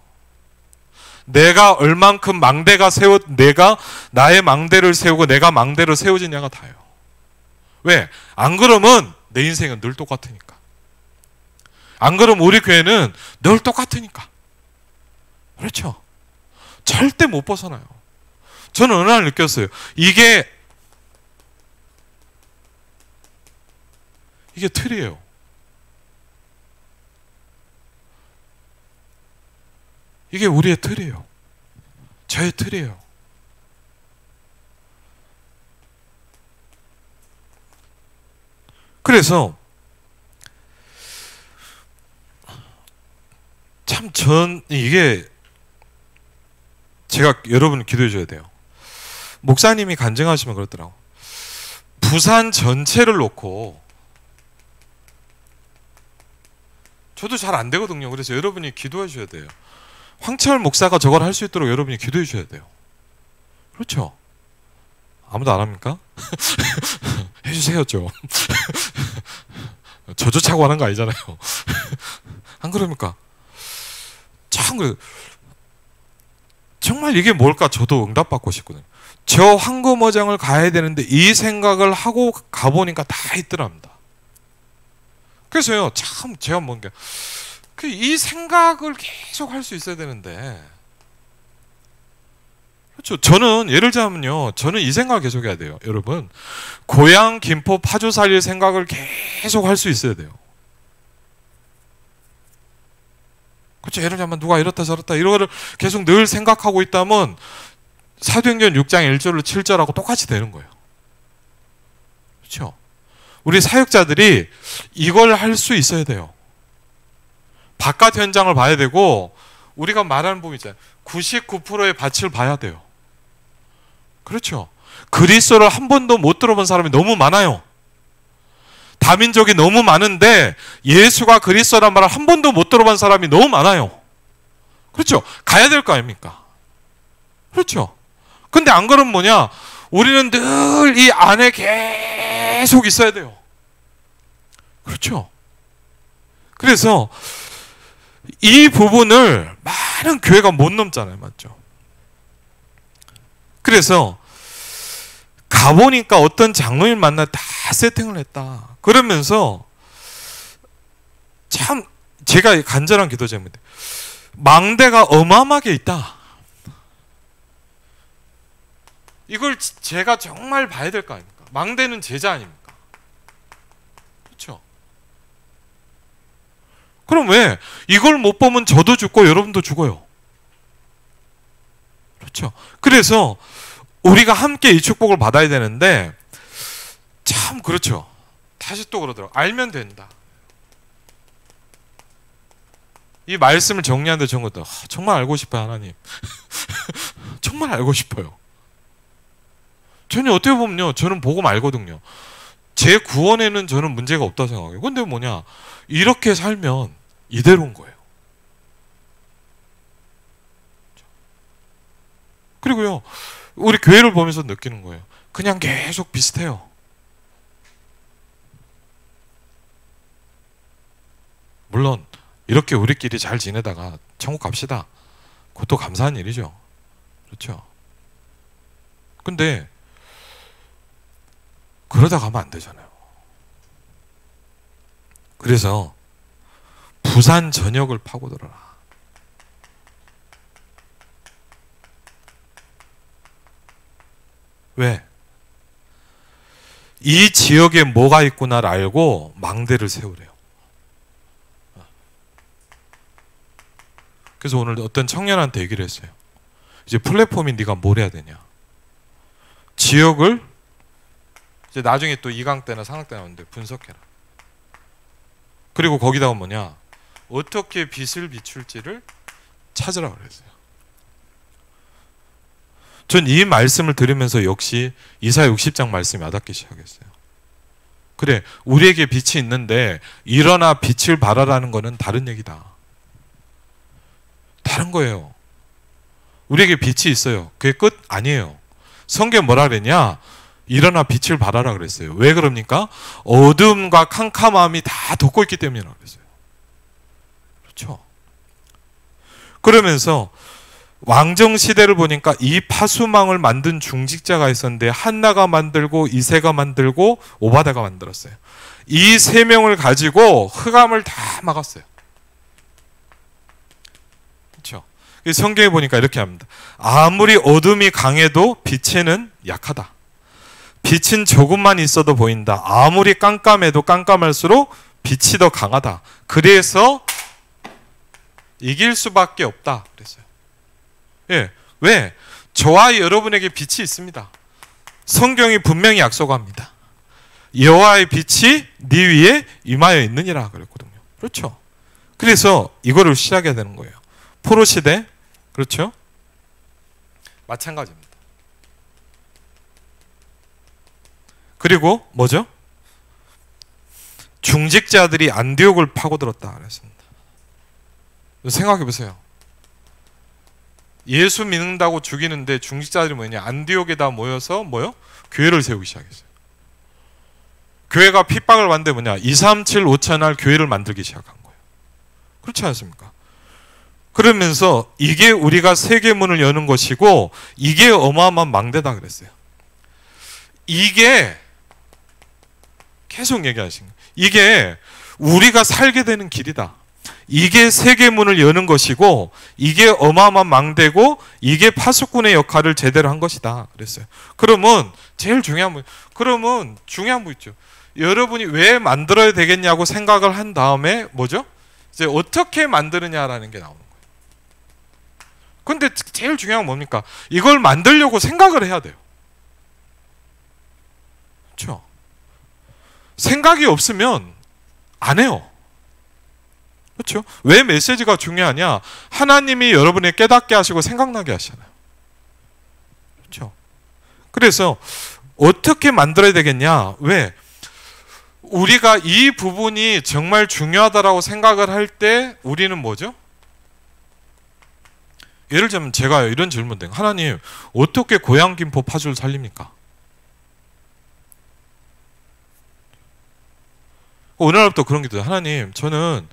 내가 얼만큼 내가 나의 망대를 세우고 내가 망대를 세워지냐가 다예요. 왜? 안 그러면 내 인생은 늘 똑같으니까. 안 그러면 우리 교회는 늘 똑같으니까. 그렇죠? 절대 못 벗어나요. 저는 어느 날 느꼈어요. 이게 틀이에요. 이게 우리의 틀이에요. 저의 틀이에요. 그래서 참 이게 제가 여러분 기도해 줘야 돼요. 목사님이 간증하시면 그렇더라고. 부산 전체를 놓고 저도 잘 안 되거든요. 그래서 여러분이 기도해 줘야 돼요. 황철 목사가 저걸 할 수 있도록 여러분이 기도해 줘야 돼요. 그렇죠? 아무도 안 합니까? 해주세요 좀. 저조차고 하는 거 아니잖아요. 안 그럽니까? 참 정말 이게 뭘까 저도 응답받고 싶거든요. 저 황금어장을 가야 되는데 이 생각을 하고 가보니까 다 있더랍니다. 그래서요 참 제가 뭔가 이 생각을 계속 할 수 있어야 되는데 그렇죠. 저는 예를 들자면요. 저는 이 생각을 계속 해야 돼요. 여러분 고향 김포 파주 살릴 생각을 계속 할 수 있어야 돼요. 그렇죠. 예를 들자면 누가 이렇다 저렇다 이런 거를 계속 늘 생각하고 있다면 사도행전 6장 1절로 7절하고 똑같이 되는 거예요. 그렇죠. 우리 사역자들이 이걸 할 수 있어야 돼요. 바깥 현장을 봐야 되고 우리가 말하는 부분 있잖아요. 99%의 밭을 봐야 돼요. 그렇죠. 그리스도를 한 번도 못 들어본 사람이 너무 많아요. 다민족이 너무 많은데 예수가 그리스도란 말을 한 번도 못 들어본 사람이 너무 많아요. 그렇죠. 가야 될 거 아닙니까? 그렇죠. 근데 안 그러면 뭐냐? 우리는 늘 이 안에 계속 있어야 돼요. 그렇죠. 그래서 이 부분을 많은 교회가 못 넘잖아요. 맞죠? 그래서 가보니까 어떤 장로님 만나 다 세팅을 했다. 그러면서 참 제가 간절한 기도 제목인데 망대가 어마어마하게 있다. 이걸 제가 정말 봐야 될 거 아닙니까? 망대는 제자 아닙니까? 그렇죠? 그럼 왜? 이걸 못 보면 저도 죽고 여러분도 죽어요. 그렇죠? 그래서 우리가 함께 이 축복을 받아야 되는데 참 그렇죠. 다시 또 그러더라고요. 알면 된다. 이 말씀을 정리하는데 저런 것도 정말 알고 싶어요. 하나님. 정말 알고 싶어요. 저는 어떻게 보면요. 저는 복음 알거든요. 제 구원에는 저는 문제가 없다고 생각해요. 근데 뭐냐. 이렇게 살면 이대로인 거예요. 그리고요. 우리 교회를 보면서 느끼는 거예요. 그냥 계속 비슷해요. 물론 이렇게 우리끼리 잘 지내다가 천국 갑시다. 그것도 감사한 일이죠. 그렇죠? 근데 그러다 가면 안 되잖아요. 그래서 부산 전역을 파고들어라. 왜? 이 지역에 뭐가 있구나를 알고 망대를 세우래요. 그래서 오늘 어떤 청년한테 얘기를 했어요. 이제 플랫폼이 네가 뭘 해야 되냐. 지역을 이제 나중에 또 2강 때나 3강 때 나오는데 분석해라. 그리고 거기다가 뭐냐, 어떻게 빛을 비출지를 찾으라고 그랬어요. 전 이 말씀을 들으면서 역시 이사야 60장 말씀이 와닿기 시작했어요. 그래, 우리에게 빛이 있는데 일어나 빛을 발하라는 거는 다른 얘기다. 다른 거예요. 우리에게 빛이 있어요. 그게 끝 아니에요. 성경에 뭐라 그랬냐? 일어나 빛을 발하라 그랬어요. 왜 그럽니까? 어둠과 캄캄함이 다 덮고 있기 때문이라고 그랬어요. 그렇죠? 그러면서 왕정 시대를 보니까 이 파수망을 만든 중직자가 있었는데 한나가 만들고 이세가 만들고 오바다가 만들었어요. 이 세 명을 가지고 흑암을 다 막았어요. 그렇죠? 성경에 보니까 이렇게 합니다. 아무리 어둠이 강해도 빛에는 약하다. 빛은 조금만 있어도 보인다. 아무리 깜깜해도 깜깜할수록 빛이 더 강하다. 그래서 이길 수밖에 없다 그랬어요. 예, 왜? 저와 여러분에게 빛이 있습니다. 성경이 분명히 약속합니다. 여호와의 빛이 네 위에 임하여 있느니라 그랬거든요. 그렇죠? 그래서 이거를 시작해야 되는 거예요. 포로 시대, 그렇죠? 마찬가지입니다. 그리고 뭐죠? 중직자들이 안디옥을 파고들었다 그랬습니다. 생각해 보세요. 예수 믿는다고 죽이는데 중직자들이 뭐냐? 안디옥에다 모여서 뭐요? 교회를 세우기 시작했어요. 교회가 핍박을 받는데 뭐냐? 237 5천할 교회를 만들기 시작한 거예요. 그렇지 않습니까? 그러면서 이게 우리가 세계문을 여는 것이고 이게 어마어마한 망대다 그랬어요. 이게 계속 얘기하신 거예요. 이게 우리가 살게 되는 길이다. 이게 세계문을 여는 것이고 이게 어마어마한 망대고 이게 파수꾼의 역할을 제대로 한 것이다 그랬어요. 그러면 제일 중요한 분, 그러면 중요한 분 있죠. 여러분이 왜 만들어야 되겠냐고 생각을 한 다음에 뭐죠? 이제 어떻게 만드느냐라는 게 나오는 거예요. 근데 제일 중요한 건 뭡니까? 이걸 만들려고 생각을 해야 돼요. 그렇죠? 생각이 없으면 안 해요. 그렇죠? 왜 메시지가 중요하냐? 하나님이 여러분을 깨닫게 하시고 생각나게 하시잖아요. 그렇죠? 그래서 어떻게 만들어야 되겠냐? 왜? 우리가 이 부분이 정말 중요하다라고 생각을 할 때 우리는 뭐죠? 예를 들면 제가 이런 질문 드려요. 하나님, 어떻게 고양김포 파주를 살립니까? 어느 날부터 그런 게 들어요. 하나님, 저는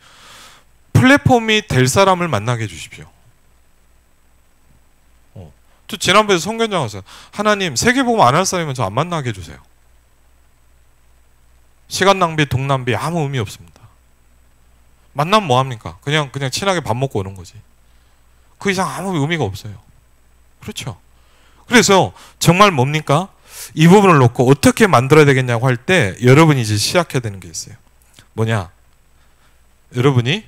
플랫폼이 될 사람을 만나게 해주십시오. 저 지난번에 성견장 와서 하나님, 세계복음 안 할 사람이면 저 안 만나게 해주세요. 시간 낭비, 돈 낭비 아무 의미 없습니다. 만나면 뭐합니까? 그냥 친하게 밥 먹고 오는 거지. 그 이상 아무 의미가 없어요. 그렇죠? 그래서 정말 뭡니까? 이 부분을 놓고 어떻게 만들어야 되겠냐고 할 때 여러분이 이제 시작해야 되는 게 있어요. 뭐냐? 여러분이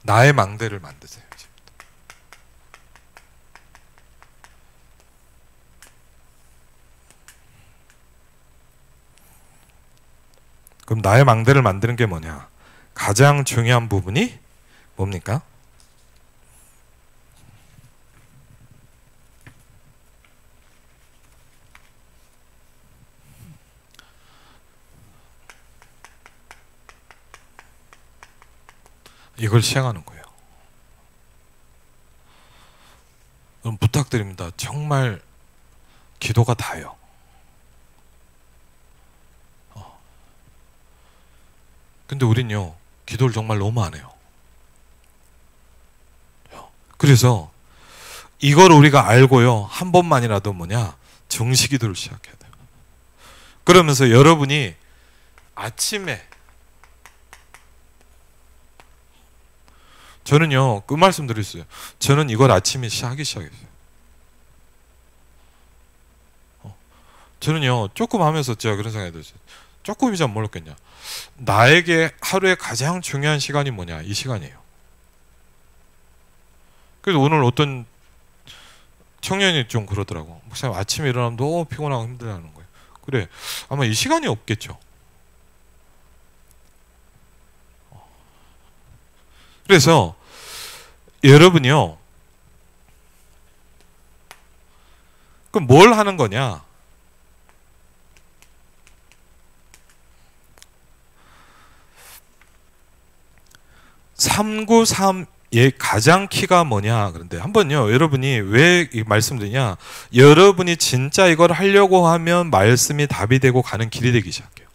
나의 망대를 만드세요. 그럼 나의 망대를 만드는 게 뭐냐? 가장 중요한 부분이 뭡니까? 이걸 시행하는 거예요. 그럼 부탁드립니다. 정말 기도가 다예요. 근데 우린요, 기도를 정말 너무 안 해요. 그래서 이걸 우리가 알고요, 한 번만이라도 뭐냐? 정시 기도를 시작해야 돼요. 그러면서 여러분이 아침에, 저는요, 그 말씀 드렸어요. 저는 이걸 아침에 하기 시작했어요. 저는요, 조금 하면서 제가 그런 생각이 들었어요. 조금이지 몰랐겠냐. 나에게 하루에 가장 중요한 시간이 뭐냐? 이 시간이에요. 그래서 오늘 어떤 청년이 좀 그러더라고. 목사님 아침에 일어나면 너무 피곤하고 힘들다는 거예요. 그래, 아마 이 시간이 없겠죠. 그래서 여러분이요, 그럼 뭘 하는 거냐? (393) 의 가장 키가 뭐냐? 그런데 한번요, 여러분이 왜 이 말씀드리냐? 여러분이 진짜 이걸 하려고 하면 말씀이 답이 되고 가는 길이 되기 시작해요.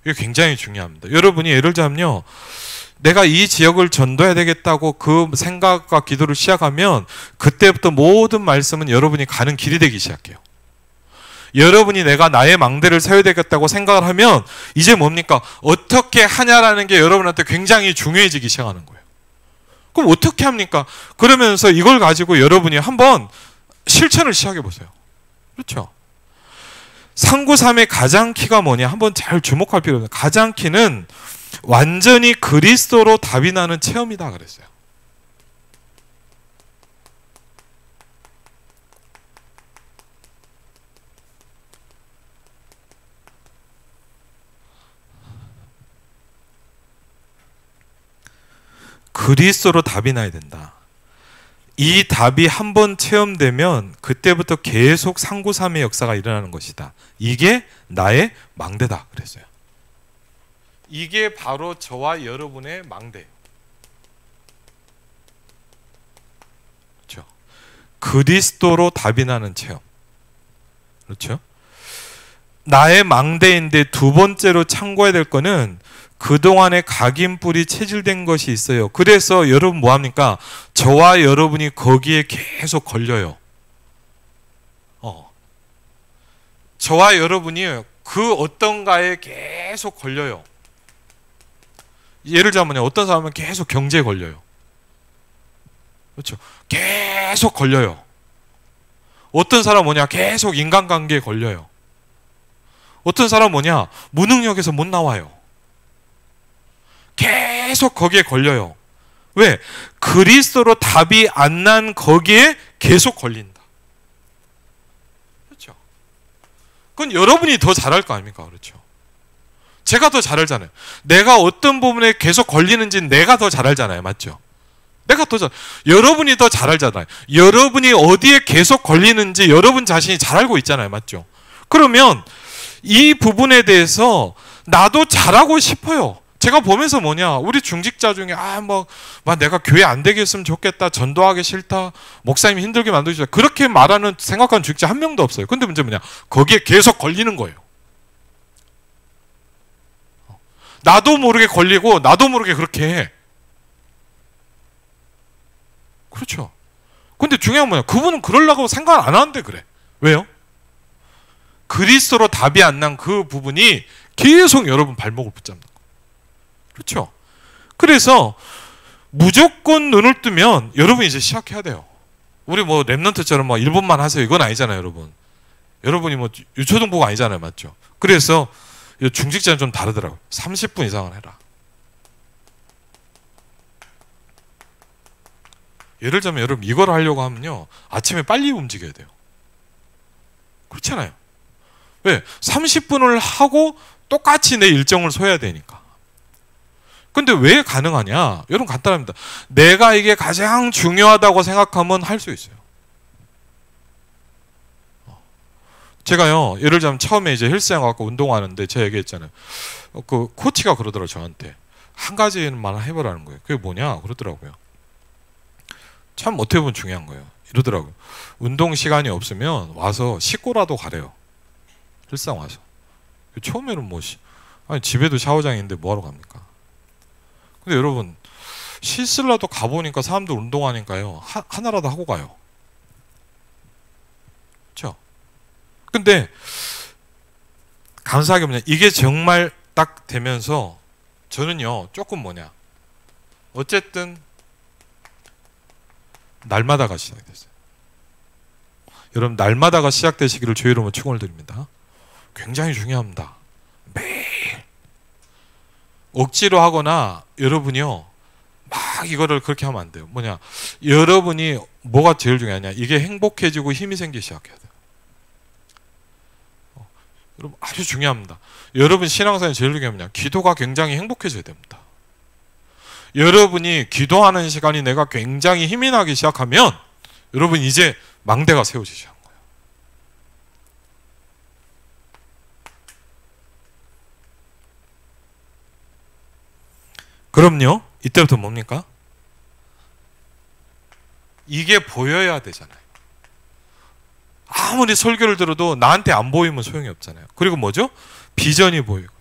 이게 굉장히 중요합니다. 여러분이 예를 들자면요, 내가 이 지역을 전도해야 되겠다고 그 생각과 기도를 시작하면 그때부터 모든 말씀은 여러분이 가는 길이 되기 시작해요. 여러분이 내가 나의 망대를 세워야 되겠다고 생각을 하면 이제 뭡니까? 어떻게 하냐라는 게 여러분한테 굉장히 중요해지기 시작하는 거예요. 그럼 어떻게 합니까? 그러면서 이걸 가지고 여러분이 한번 실천을 시작해 보세요. 그렇죠? 393의 가장 키가 뭐냐? 한번 잘 주목할 필요가 있어요. 가장 키는 완전히 그리스도로 답이 나는 체험이다 그랬어요. 그리스도로 답이 나야 된다. 이 답이 한번 체험되면 그때부터 계속 393의 역사가 일어나는 것이다. 이게 나의 망대다 그랬어요. 이게 바로 저와 여러분의 망대예요. 그렇죠? 그리스도로 답이 나는 체험. 그렇죠? 나의 망대인데 두 번째로 참고해야 될 거는 그동안의 각인뿔이 체질된 것이 있어요. 그래서 여러분 뭐합니까? 저와 여러분이 거기에 계속 걸려요. 저와 여러분이 그 어떤가에 계속 걸려요. 예를 들자면 어떤 사람은 계속 경제에 걸려요. 그렇죠? 계속 걸려요. 어떤 사람은 뭐냐? 계속 인간관계에 걸려요. 어떤 사람은 뭐냐? 무능력에서 못 나와요. 계속 거기에 걸려요. 왜? 그리스도로 답이 안 난 거기에 계속 걸린다. 그렇죠? 그건 여러분이 더 잘할 거 아닙니까? 그렇죠? 제가 더 잘 알잖아요. 내가 어떤 부분에 계속 걸리는지는 내가 더 잘 알잖아요. 맞죠? 내가 더 잘, 여러분이 더 잘 알잖아요. 여러분이 어디에 계속 걸리는지 여러분 자신이 잘 알고 있잖아요. 맞죠? 그러면 이 부분에 대해서 나도 잘하고 싶어요. 제가 보면서 뭐냐, 우리 중직자 중에 내가 교회 안 되겠으면 좋겠다, 전도하기 싫다, 목사님 힘들게 만들기 싫다, 그렇게 말하는 생각하는 중직자 한 명도 없어요. 근데 문제 뭐냐, 거기에 계속 걸리는 거예요. 나도 모르게 걸리고 나도 모르게 그렇게 해. 그렇죠? 근데 중요한 뭐냐, 그분은 그러려고 생각 안 하는데 그래. 왜요? 그리스도로 답이 안 난 그 부분이 계속 여러분 발목을 붙잡는 거예요. 그렇죠? 그래서 무조건 눈을 뜨면 여러분이 이제 시작해야 돼요. 우리 뭐 랩런트처럼 1분만 하세요, 이건 아니잖아요. 여러분이 뭐 유초등부가 아니잖아요. 맞죠? 그래서 중직자는 좀 다르더라고요. 30분 이상은 해라. 예를 들면 여러분 이걸 하려고 하면요, 아침에 빨리 움직여야 돼요. 그렇잖아요. 왜? 30분을 하고 똑같이 내 일정을 소화해야 되니까. 근데 왜 가능하냐? 여러분 간단합니다. 내가 이게 가장 중요하다고 생각하면 할 수 있어요. 제가요, 예를 들자면 처음에 이제 헬스장 가서 운동하는데 제가 얘기했잖아요. 그 코치가 그러더라고요, 저한테. 한 가지만 해보라는 거예요. 그게 뭐냐? 그러더라고요. 참 어떻게 보면 중요한 거예요. 이러더라고요. 운동 시간이 없으면 와서 씻고라도 가래요. 헬스장 와서. 처음에는 집에도 샤워장이 있는데 뭐하러 갑니까? 근데 여러분, 씻으려도 가보니까 사람들 운동하니까요, 하나라도 하고 가요. 그렇죠? 근데 감사하게 뭐냐, 이게 정말 딱 되면서 저는요, 조금 어쨌든 날마다가 시작됐어요. 여러분, 날마다가 시작되시기를 주의 이름으로 축원을 드립니다. 굉장히 중요합니다. 억지로 하거나 여러분이요 막 이거를 그렇게 하면 안 돼요. 뭐냐, 여러분이 뭐가 제일 중요하냐, 이게 행복해지고 힘이 생기기 시작해야 돼요. 여러분 아주 중요합니다. 여러분 신앙생활 제일 중요한 뭐냐, 기도가 굉장히 행복해져야 됩니다. 여러분이 기도하는 시간이 내가 굉장히 힘이 나기 시작하면 여러분 이제 망대가 세워지기 시작한 거예요. 그럼요, 이때부터 뭡니까? 이게 보여야 되잖아요. 아무리 설교를 들어도 나한테 안 보이면 소용이 없잖아요. 그리고 뭐죠? 비전이 보이고.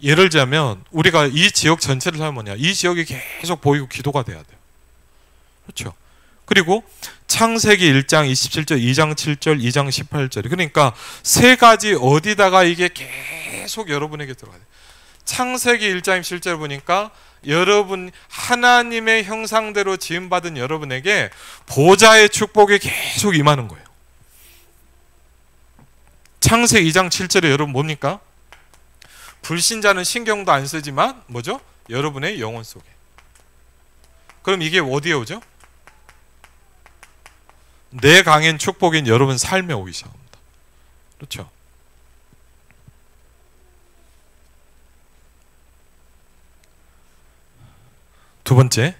예를 들자면 우리가 이 지역 전체를 살면 뭐냐, 이 지역이 계속 보이고 기도가 돼야 돼요. 그렇죠? 그리고 창세기 1장 27절, 2장 7절, 2장 18절, 그러니까 세 가지 어디다가 이게 계속 여러분에게 들어가야 돼요. 창세기 1장 27절 보니까 여러분 하나님의 형상대로 지음받은 여러분에게 보좌의 축복이 계속 임하는 거예요. 창세기 2장 7절에 여러분 뭡니까? 불신자는 신경도 안 쓰지만 뭐죠? 여러분의 영혼 속에. 그럼 이게 어디에 오죠? 내 강한 축복인 여러분 삶에 오기 시작합니다. 그렇죠? 두 번째,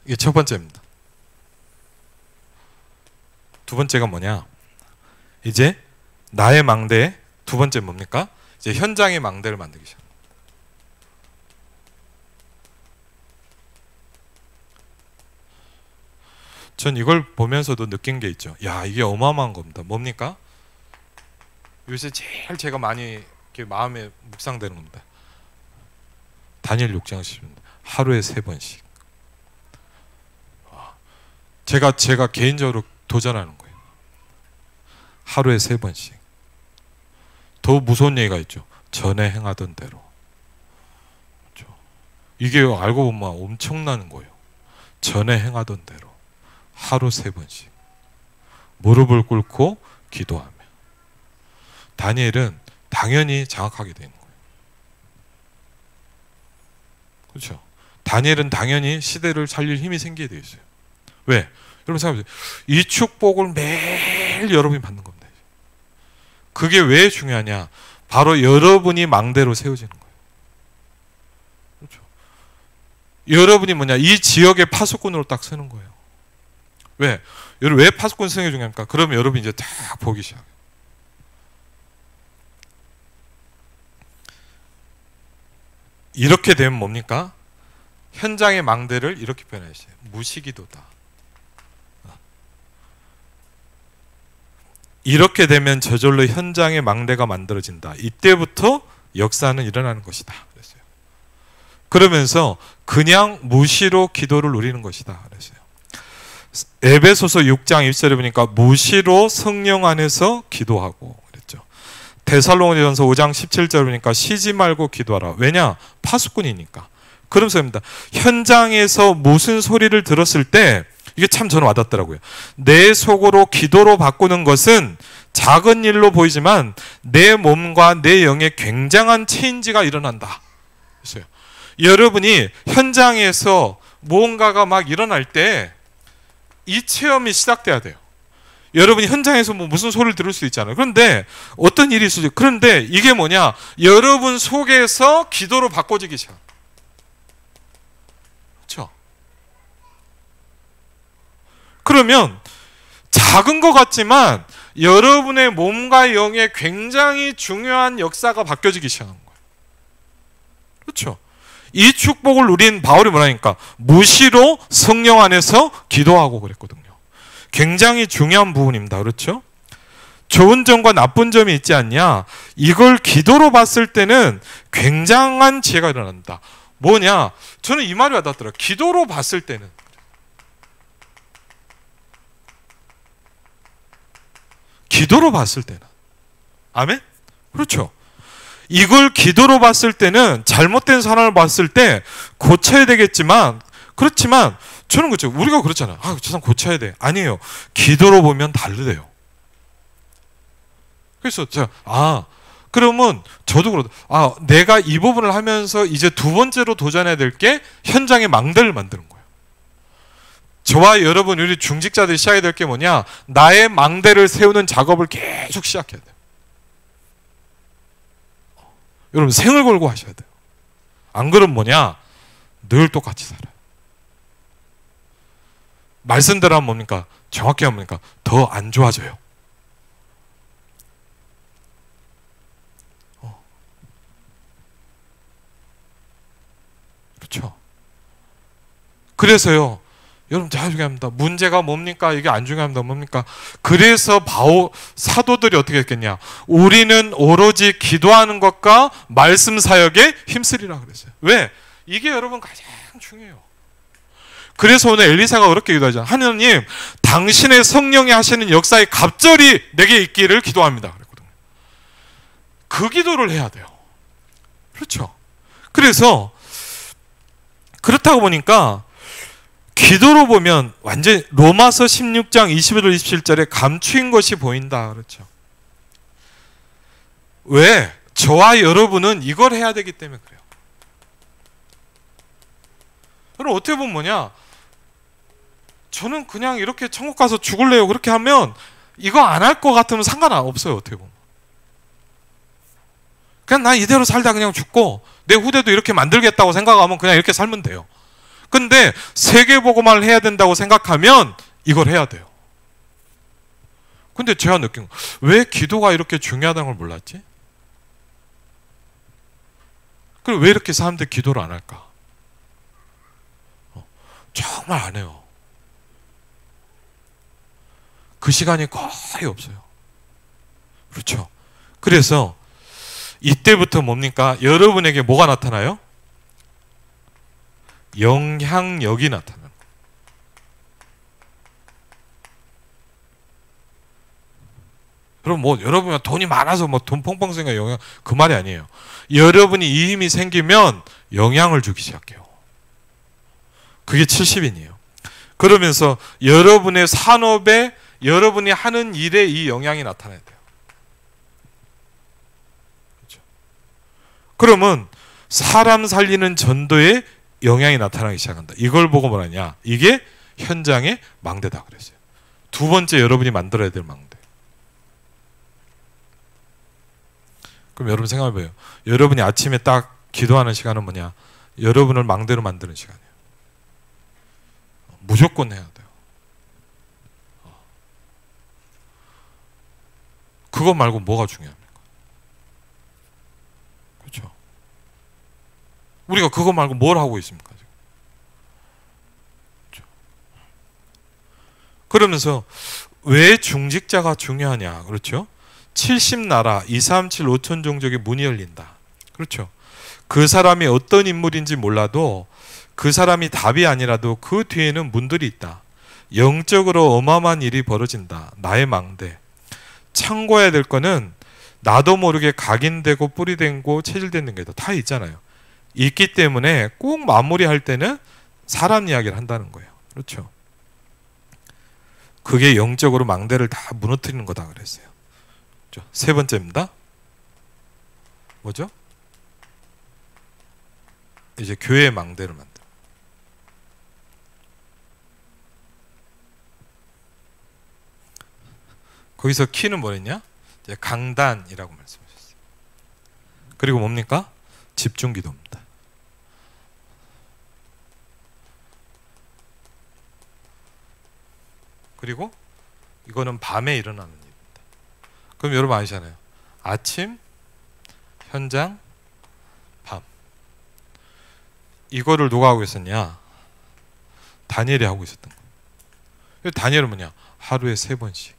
이게 첫 번째입니다. 두 번째가 뭐냐? 이제 나의 망대 두 번째 뭡니까? 이제 현장의 망대를 만들기 시작합니다. 전 이걸 보면서도 느낀 게 있죠. 야, 이게 어마어마한 겁니다. 뭡니까? 요새 제일 제가 많이 이렇게 마음에 묵상되는 겁니다. 다니엘 6장 10절, 하루에 3번씩. 제가 개인적으로 도전하는 거예요. 하루에 3번씩. 더 무서운 얘기가 있죠. 전에 행하던 대로. 그렇죠? 이게 알고 보면 엄청난 거예요. 전에 행하던 대로 하루 3번씩 무릎을 꿇고 기도하며. 다니엘은 당연히 장악하게 되는 거예요. 그렇죠? 다니엘은 당연히 시대를 살릴 힘이 생기게 되어 있어요. 왜? 여러분 생각해보세요. 이 축복을 매일 여러분이 받는 겁니다. 그게 왜 중요하냐? 바로 여러분이 망대로 세워지는 거예요. 그렇죠? 여러분이 뭐냐? 이 지역의 파수꾼으로 딱 서는 거예요. 왜? 여러분 왜 파수꾼 쓰는 게 중요합니까? 그러면 여러분이 이제 딱 보기 시작해요. 이렇게 되면 뭡니까? 현장의 망대를 이렇게 표현하시죠. 무시기도다. 이렇게 되면 저절로 현장의 망대가 만들어진다. 이때부터 역사는 일어나는 것이다. 그랬어요. 그러면서 그냥 무시로 기도를 누리는 것이다. 그랬어요. 에베소서 6장 1절에 보니까 무시로 성령 안에서 기도하고 그랬죠. 데살로니가전서 5장 17절에 보니까 쉬지 말고 기도하라. 왜냐? 파수꾼이니까. 그러면서입니다. 현장에서 무슨 소리를 들었을 때 이게 참 저는 와닿더라고요. 내 속으로 기도로 바꾸는 것은 작은 일로 보이지만 내 몸과 내 영에 굉장한 체인지가 일어난다. 그래서요. 여러분이 현장에서 무언가가 막 일어날 때 이 체험이 시작돼야 돼요. 여러분이 현장에서 뭐 무슨 소리를 들을 수 있잖아요. 그런데 어떤 일이 있어요. 그런데 이게 뭐냐? 여러분 속에서 기도로 바꿔지기 시작. 그렇죠? 그러면 작은 것 같지만 여러분의 몸과 영에 굉장히 중요한 역사가 바뀌어지기 시작한 거예요. 그렇죠? 이 축복을 누린 바울이 뭐라니까? 무시로 성령 안에서 기도하고 그랬거든요. 굉장히 중요한 부분입니다. 그렇죠? 좋은 점과 나쁜 점이 있지 않냐? 이걸 기도로 봤을 때는 굉장한 지혜가 일어난다. 뭐냐? 저는 이 말이 와닿더라고요. 기도로 봤을 때는. 기도로 봤을 때는. 아멘? 그렇죠. 이걸 기도로 봤을 때는 잘못된 사람을 봤을 때 고쳐야 되겠지만, 그렇지만 저는 그렇죠. 우리가 그렇잖아요. 아, 저 사람 고쳐야 돼. 아니에요. 기도로 보면 다르대요. 그래서 제가 그러면 저도 그러다. 내가 이 부분을 하면서 이제 두 번째로 도전해야 될 게 현장의 망대를 만드는 거예요. 저와 여러분 우리 중직자들이 시작해야 될 게 뭐냐? 나의 망대를 세우는 작업을 계속 시작해야 돼요. 여러분 생을 걸고 하셔야 돼요. 안 그러면 뭐냐? 늘 똑같이 살아요. 말씀대로 하면 뭡니까? 정확히 하면 뭡니까? 더 안 좋아져요. 그렇죠. 그래서요, 여러분 잘 중요합니다. 문제가 뭡니까? 이게 안 중요합니다. 뭡니까? 그래서 사도들이 어떻게 했겠냐? 우리는 오로지 기도하는 것과 말씀 사역에 힘쓰리라 그랬어요. 왜? 이게 여러분 가장 중요해요. 그래서 오늘 엘리사가 그렇게 기도하잖아요. 하나님, 당신의 성령이 하시는 역사에 갑절이 내게 있기를 기도합니다. 그랬거든요. 그 기도를 해야 돼요. 그렇죠. 그래서 그렇다고 보니까 기도로 보면 완전 로마서 16장 21절 27절에 감추인 것이 보인다. 그렇죠. 왜? 저와 여러분은 이걸 해야 되기 때문에 그래요. 그럼 어떻게 보면 뭐냐? 저는 그냥 이렇게 천국 가서 죽을래요. 그렇게 하면 이거 안 할 것 같으면 상관없어요. 어떻게 보면. 그냥 나 이대로 살다 그냥 죽고 내 후대도 이렇게 만들겠다고 생각하면 그냥 이렇게 살면 돼요. 근데 세계복음화를 해야 된다고 생각하면 이걸 해야 돼요. 근데 제가 느낀 거, 왜 기도가 이렇게 중요하다는 걸 몰랐지? 그리고 왜 이렇게 사람들이 기도를 안 할까? 정말 안 해요. 그 시간이 거의 없어요. 그렇죠. 그래서 이때부터 뭡니까? 여러분에게 뭐가 나타나요? 영향력이 나타나요. 여러분 여러분이 돈이 많아서 돈 펑펑 쓰니까 영향, 그 말이 아니에요. 여러분이 이 힘이 생기면 영향을 주기 시작해요. 그게 70인이에요. 그러면서 여러분의 산업에 여러분이 하는 일에 이 영향이 나타나야 돼요. 그렇죠? 그러면 사람 살리는 전도에 영향이 나타나기 시작한다. 이걸 보고 뭐라냐? 이게 현장의 망대다 그랬어요. 두 번째 여러분이 만들어야 될 망대. 그럼 여러분 생각해봐요. 여러분이 아침에 딱 기도하는 시간은 뭐냐? 여러분을 망대로 만드는 시간이에요. 무조건 해야 돼요. 그거 말고 뭐가 중요합니까? 그렇죠? 우리가 그거 말고 뭘 하고 있습니까? 지금? 그렇죠? 그러면서 왜 중직자가 중요하냐? 그렇죠? 70나라 237 5천 종족의 문이 열린다. 그렇죠? 그 사람이 어떤 인물인지 몰라도 그 사람이 답이 아니라도 그 뒤에는 문들이 있다. 영적으로 어마어마한 일이 벌어진다. 나의 망대. 참고해야 될 거는 나도 모르게 각인되고 뿌리되고 체질되는 게 다 있잖아요. 있기 때문에 꼭 마무리할 때는 사람 이야기를 한다는 거예요. 그렇죠? 그게 영적으로 망대를 다 무너뜨리는 거다 그랬어요. 그렇죠? 세 번째입니다. 뭐죠? 이제 교회의 망대를 만들. 거기서 키는 뭐랬냐? 이제 강단이라고 말씀하셨어요. 그리고 뭡니까? 집중기도입니다. 그리고 이거는 밤에 일어나는 일입니다. 그럼 여러분 아시잖아요. 아침, 현장, 밤. 이거를 누가 하고 있었냐? 다니엘이 하고 있었던 거예요. 다니엘은 뭐냐? 하루에 3번씩.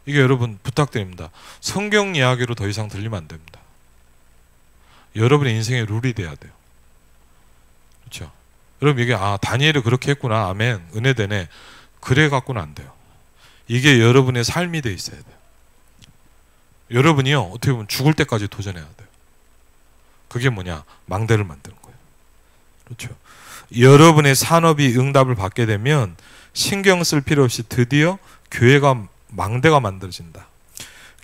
이게 여러분 부탁드립니다. 성경 이야기로 더 이상 들리면 안 됩니다. 여러분의 인생의 룰이 돼야 돼요. 그렇죠? 여러분 이게 다니엘이 그렇게 했구나. 아멘. 은혜되네. 그래 갖고는 안 돼요. 이게 여러분의 삶이 돼 있어야 돼요. 여러분이요. 어떻게 보면 죽을 때까지 도전해야 돼요. 그게 뭐냐? 망대를 만드는 거예요. 그렇죠? 여러분의 산업이 응답을 받게 되면 신경 쓸 필요 없이 드디어 교회가 망대가 만들어진다.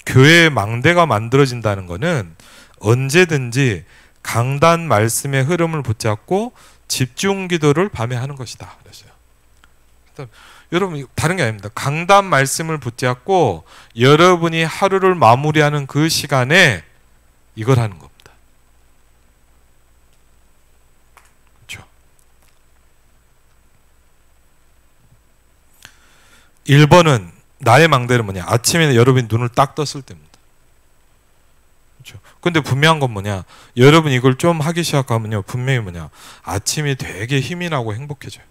교회의 망대가 만들어진다는 것은 언제든지 강단 말씀의 흐름을 붙잡고 집중 기도를 밤에 하는 것이다. 그랬어요. 여러분 다른 게 아닙니다. 강단 말씀을 붙잡고 여러분이 하루를 마무리하는 그 시간에 이걸 하는 겁니다. 그렇죠? 1번은 나의 망대는 뭐냐? 아침에 여러분이 눈을 딱 떴을 때입니다. 그렇죠? 근데 분명한 건 뭐냐? 여러분 이걸 좀 하기 시작하면요. 분명히 뭐냐? 아침이 되게 힘이 나고 행복해져요.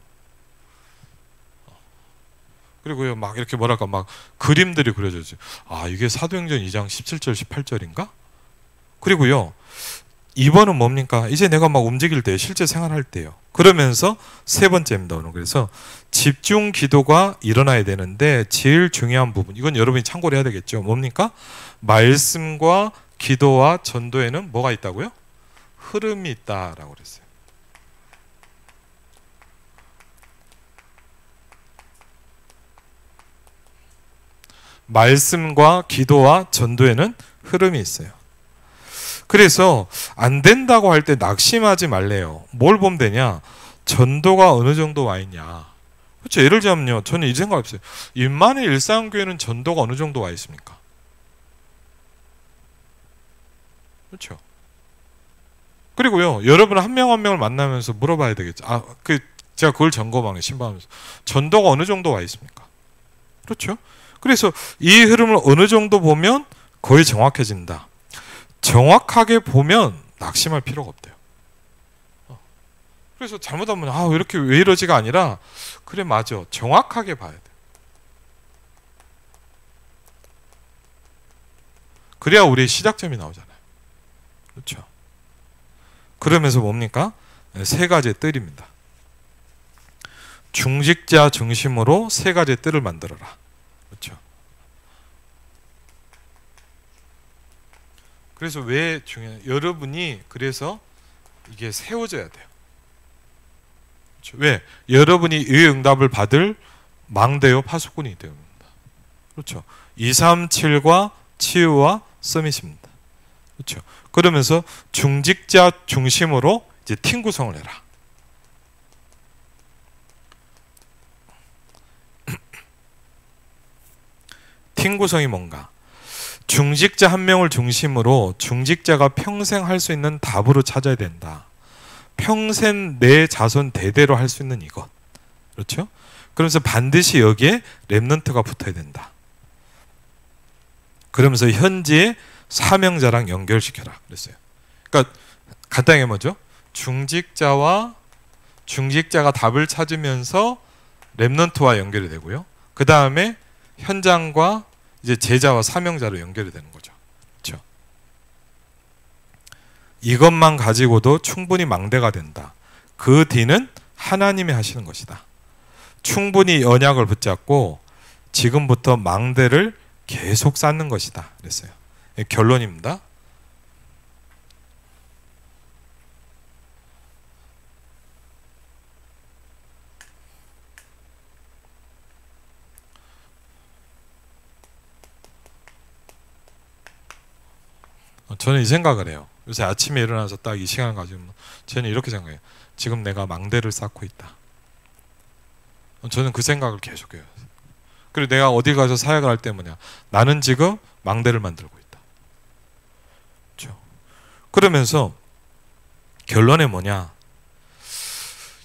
그리고요, 막 이렇게 뭐랄까, 막 그림들이 그려져요. 아, 이게 사도행전 2장 17절, 18절인가? 그리고요, 2번은 뭡니까? 이제 내가 막 움직일 때, 실제 생활할 때요. 그러면서 세 번째입니다, 오늘. 그래서 집중 기도가 일어나야 되는데, 제일 중요한 부분, 이건 여러분이 참고를 해야 되겠죠. 뭡니까? 말씀과 기도와 전도에는 뭐가 있다고요? 흐름이 있다라고 그랬어요. 말씀과 기도와 전도에는 흐름이 있어요. 그래서 안 된다고 할 때 낙심하지 말래요. 뭘 보면 되냐? 전도가 어느 정도 와 있냐. 그렇죠. 예를 들자면요. 저는 이 생각 없어요. 임만의 일상교회는 전도가 어느 정도 와 있습니까? 그렇죠. 그리고요. 여러분 한 명 한 명을 만나면서 물어봐야 되겠죠. 아, 제가 그걸 점검하는 신방하면서 전도가 어느 정도 와 있습니까? 그렇죠. 그래서 이 흐름을 어느 정도 보면 거의 정확해진다. 정확하게 보면 낙심할 필요가 없대요. 그래서 잘못하면 아, 이렇게 왜 이러지가 아니라 그래 맞아. 정확하게 봐야 돼. 그래야 우리의 시작점이 나오잖아요. 그렇죠. 그러면서 뭡니까? 세 가지의 뜰입니다. 중직자 중심으로 세 가지의 뜰을 만들어라. 그렇죠. 그래서 왜 중요해요? 여러분이 그래서 이게 세워져야 돼요. 그렇죠. 왜? 여러분이 이 응답을 받을 망대요 파수꾼이 됩니다. 그렇죠. 237과 치유와 서밋입니다. 그렇죠. 그러면서 중직자 중심으로 이제 팀 구성을 해라. 팀 구성이 뭔가? 중직자 한 명을 중심으로 중직자가 평생 할 수 있는 답으로 찾아야 된다. 평생 내 자손 대대로 할 수 있는 이것. 그렇죠? 그러면서 반드시 여기에 렘넌트가 붙어야 된다. 그러면서 현지의 사명자랑 연결시켜라. 그랬어요. 그러니까 간단하게 뭐죠? 중직자가 답을 찾으면서 렘넌트와 연결이 되고요. 그 다음에 현장과 이제 제자와 사명자로 연결이 되는 거죠. 그렇죠? 이것만 가지고도 충분히 망대가 된다. 그 뒤는 하나님이 하시는 것이다. 충분히 언약을 붙잡고 지금부터 망대를 계속 쌓는 것이다. 그랬어요. 결론입니다. 저는 이 생각을 해요. 요새 아침에 일어나서 딱 이 시간을 가지면 저는 이렇게 생각해요. 지금 내가 망대를 쌓고 있다. 저는 그 생각을 계속해요. 그리고 내가 어디 가서 사역을 할 때 뭐냐, 나는 지금 망대를 만들고 있다. 그렇죠? 그러면서 결론이 뭐냐,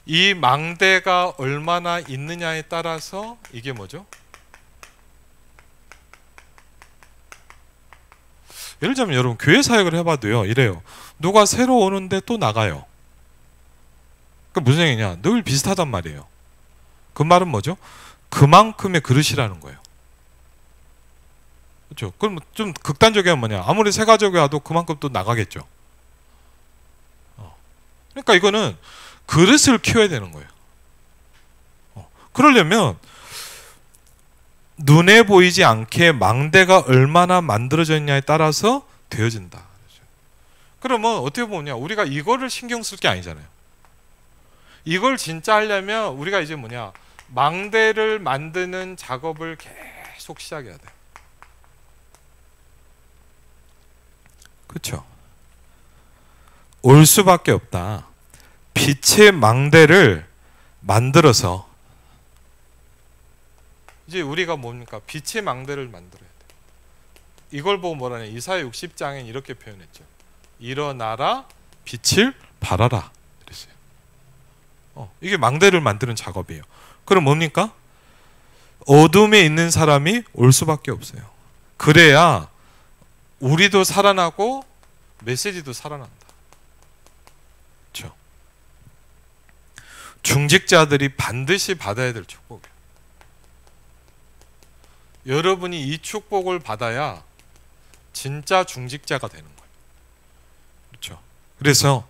이 망대가 얼마나 있느냐에 따라서 이게 뭐죠? 예를 들자면 여러분 교회 사역을 해봐도요, 이래요. 누가 새로 오는데 또 나가요. 그 무슨 얘기냐? 늘 비슷하단 말이에요. 그 말은 뭐죠? 그만큼의 그릇이라는 거예요. 그렇죠? 그럼 좀 극단적이면 뭐냐? 아무리 새 가족이 와도 그만큼 또 나가겠죠. 그러니까 이거는 그릇을 키워야 되는 거예요. 그러려면 눈에 보이지 않게 망대가 얼마나 만들어졌냐에 따라서 되어진다. 그러면 어떻게 보냐, 우리가 이거를 신경 쓸 게 아니잖아요. 이걸 진짜 하려면 우리가 이제 뭐냐, 망대를 만드는 작업을 계속 시작해야 돼. 그렇죠? 올 수밖에 없다. 빛의 망대를 만들어서 이제 우리가 뭡니까? 빛의 망대를 만들어야 돼. 이걸 보고 뭐라냐? 이사야 60장엔 이렇게 표현했죠. 일어나라, 빛을 발하라. 그랬어요. 이게 망대를 만드는 작업이에요. 그럼 뭡니까? 어둠에 있는 사람이 올 수밖에 없어요. 그래야 우리도 살아나고 메시지도 살아난다. 그렇죠? 중직자들이 반드시 받아야 될 축복이에요. 여러분이 이 축복을 받아야 진짜 중직자가 되는 거예요. 그렇죠? 그래서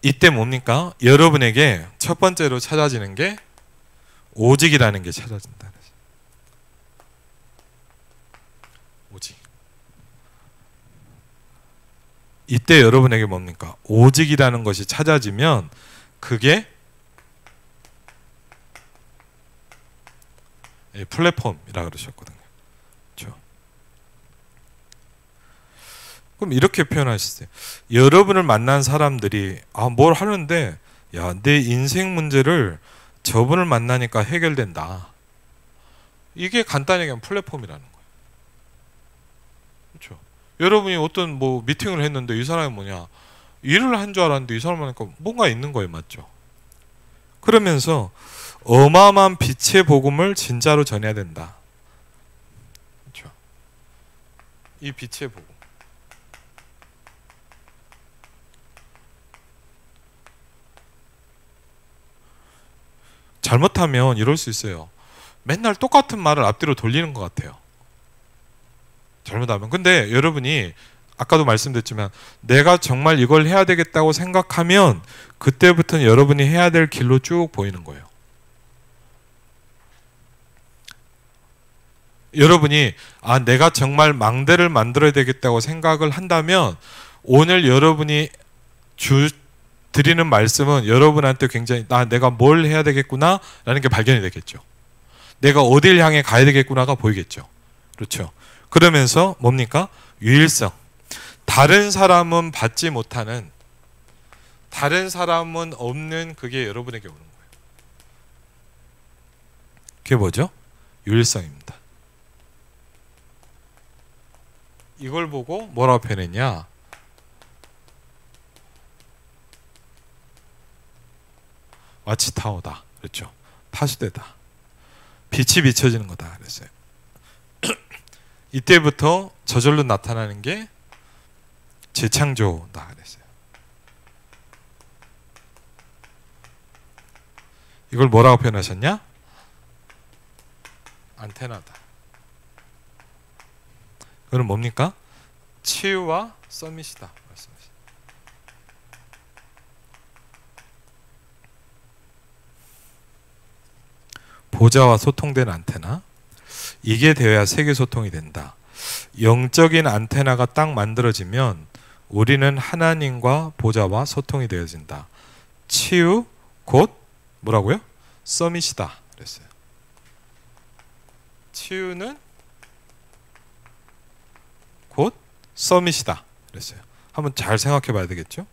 이때 뭡니까? 여러분에게 첫 번째로 찾아지는 게 오직이라는 게 찾아진다. 오직. 이때 여러분에게 뭡니까? 오직이라는 것이 찾아지면 그게 플랫폼이라 그러셨거든요. 그렇죠? 그럼 이렇게 표현하셨어요. 여러분을 만난 사람들이 뭘 하는데 내 인생 문제를 저분을 만나니까 해결된다. 이게 간단히 얘기하면 플랫폼이라는 거예요. 그렇죠? 여러분이 어떤 미팅을 했는데 이 사람이 뭐냐, 일을 한 줄 알았는데 이 사람 하니까 뭔가 있는 거예요. 맞죠? 그러면서 어마어마한 빛의 복음을 진짜로 전해야 된다. 그렇죠? 이 빛의 복음. 잘못하면 이럴 수 있어요. 맨날 똑같은 말을 앞뒤로 돌리는 것 같아요. 잘못하면. 근데 여러분이 아까도 말씀드렸지만 내가 정말 이걸 해야 되겠다고 생각하면 그때부터는 여러분이 해야 될 길로 쭉 보이는 거예요. 여러분이 내가 정말 망대를 만들어야 되겠다고 생각을 한다면 오늘 여러분이 드리는 말씀은 여러분한테 굉장히 내가 뭘 해야 되겠구나 라는 게 발견이 되겠죠. 내가 어딜 향해 가야 되겠구나가 보이겠죠. 그렇죠? 그러면서 뭡니까? 유일성. 다른 사람은 받지 못하는, 다른 사람은 없는 그게 여러분에게 오는 거예요. 그게 뭐죠? 유일성입니다. 이걸 보고 뭐라고 표현했냐? 와치타워다. 그렇죠? 파수대다. 빛이 비춰지는 거다. 그랬어요. 이때부터 저절로 나타나는 게 재창조다. 그랬어요. 이걸 뭐라고 표현하셨냐? 안테나다. 그럼 뭡니까? 치유와 서밋이다. 말씀하시죠. 보좌와 소통된 안테나. 이게 되어야 세계 소통이 된다. 영적인 안테나가 딱 만들어지면 우리는 하나님과 보좌와 소통이 되어진다. 치유 곧 뭐라고요? 서밋이다. 그랬어요. 치유는 곧 서밋이다. 그랬어요. 한번 잘 생각해 봐야 되겠죠?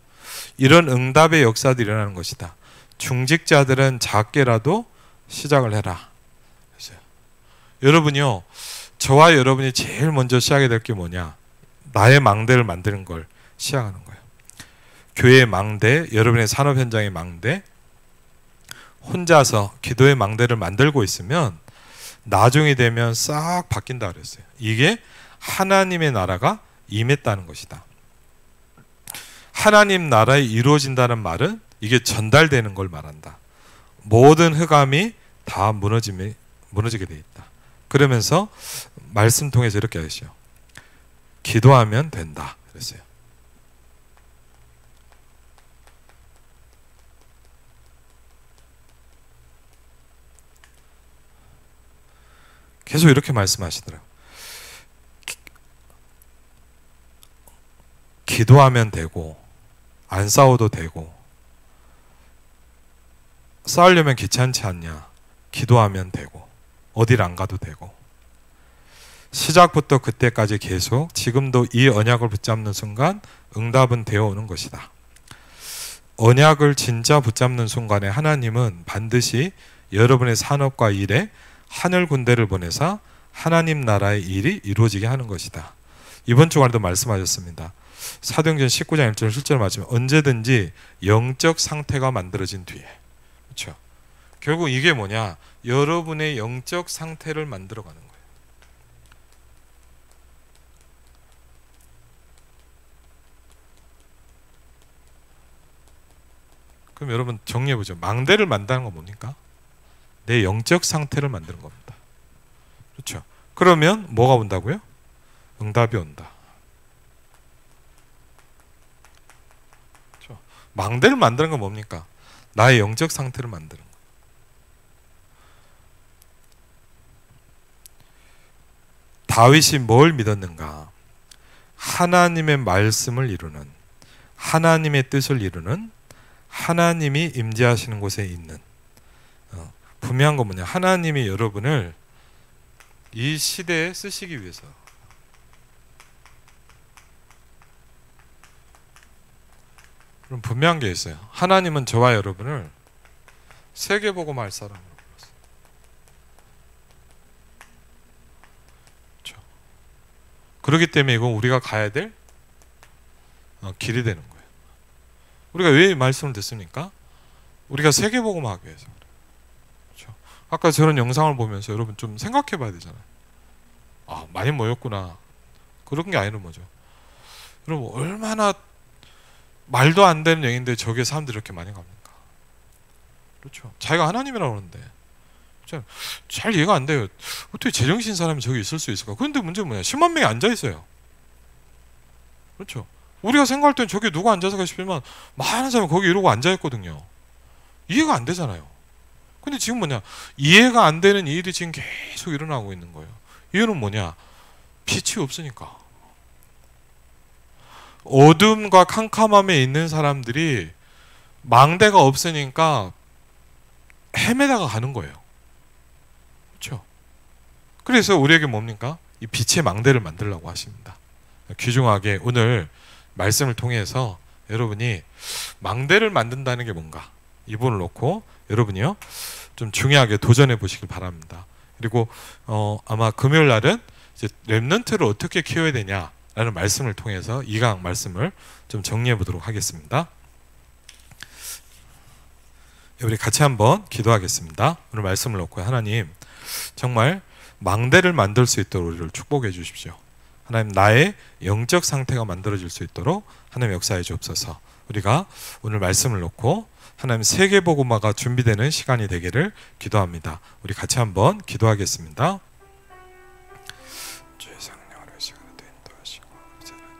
이런 응답의 역사들이 일어나는 것이다. 중직자들은 작게라도 시작을 해라. 그랬어요. 여러분이요, 저와 여러분이 제일 먼저 시작해야 될 게 뭐냐? 나의 망대를 만드는 걸 시작하는 거예요. 교회의 망대, 여러분의 산업 현장의 망대, 혼자서 기도의 망대를 만들고 있으면 나중이 되면 싹 바뀐다 그랬어요. 이게 하나님의 나라가 임했다는 것이다. 하나님 나라에 이루어진다는 말은 이게 전달되는 걸 말한다. 모든 흑암이 다 무너지게 돼 있다. 그러면서 말씀 통해서 이렇게 하시죠. 기도하면 된다. 그랬어요. 계속 이렇게 말씀하시더라고요. 기도하면 되고 안 싸워도 되고 싸우려면 귀찮지 않냐? 기도하면 되고 어딜 안 가도 되고 시작부터 그때까지 계속 지금도 이 언약을 붙잡는 순간 응답은 되어오는 것이다. 언약을 진짜 붙잡는 순간에 하나님은 반드시 여러분의 산업과 일에 하늘 군대를 보내사 하나님 나라의 일이 이루어지게 하는 것이다. 이번 주간에도 말씀하셨습니다. 사도행전 19장 1절 실제로 맞으면 언제든지 영적 상태가 만들어진 뒤에, 그렇죠? 결국 이게 뭐냐? 여러분의 영적 상태를 만들어가는 거예요. 그럼 여러분 정리해보죠. 망대를 만드는 건 뭡니까? 내 영적 상태를 만드는 겁니다. 그렇죠? 그러면 뭐가 온다고요? 응답이 온다. 그렇죠? 망대를 만드는 건 뭡니까? 나의 영적 상태를 만드는 거. 다윗이 뭘 믿었는가? 하나님의 말씀을 이루는, 하나님의 뜻을 이루는, 하나님이 임재하시는 곳에 있는, 분명한 건 뭐냐? 하나님이 여러분을 이 시대에 쓰시기 위해서, 그럼 분명한 게 있어요. 하나님은 저와 여러분을 세계복음화 할 사람으로 불렀어요. 그렇죠? 그렇기 때문에 이건 우리가 가야 될 길이 되는 거예요. 우리가 왜 말씀을 듣습니까? 우리가 세계복음화 하기 위해서. 그렇죠? 아까 저런 영상을 보면서 여러분 좀 생각해 봐야 되잖아요. 아, 많이 모였구나. 그런 게 아니라 뭐죠? 여러분 얼마나 말도 안 되는 얘기인데 저게 사람들이 이렇게 많이 갑니까? 그렇죠? 자기가 하나님이라고 그러는데 잘 이해가 안 돼요. 어떻게 제정신 사람이 저기 있을 수 있을까? 그런데 문제는 뭐냐? 10만 명이 앉아 있어요. 그렇죠? 우리가 생각할 땐 저기 누가 앉아서 싶지만 많은 사람이 거기 이러고 앉아 있거든요. 이해가 안 되잖아요. 근데 지금 뭐냐? 이해가 안 되는 일이 지금 계속 일어나고 있는 거예요. 이유는 뭐냐? 빛이 없으니까. 어둠과 캄캄함에 있는 사람들이 망대가 없으니까 헤매다가 가는 거예요. 그렇죠? 그래서 우리에게 뭡니까? 이 빛의 망대를 만들려고 하십니다. 귀중하게 오늘 말씀을 통해서 여러분이 망대를 만든다는 게 뭔가 이 부분을 놓고 여러분이요 좀 중요하게 도전해 보시길 바랍니다. 그리고 아마 금요일 날은 이제 렘넌트를 어떻게 키워야 되냐라는 말씀을 통해서 2강 말씀을 좀 정리해 보도록 하겠습니다. 우리 같이 한번 기도하겠습니다. 오늘 말씀을 놓고 하나님 정말 망대를 만들 수 있도록 우리를 축복해 주십시오. 하나님 나의 영적 상태가 만들어질 수 있도록 하나님 역사해 주옵소서. 우리가 오늘 말씀을 놓고 하나님 세계복음화가 준비되는 시간이 되기를 기도합니다. 우리 같이 한번 기도하겠습니다. 주의 성령으로 시간을 인도하시고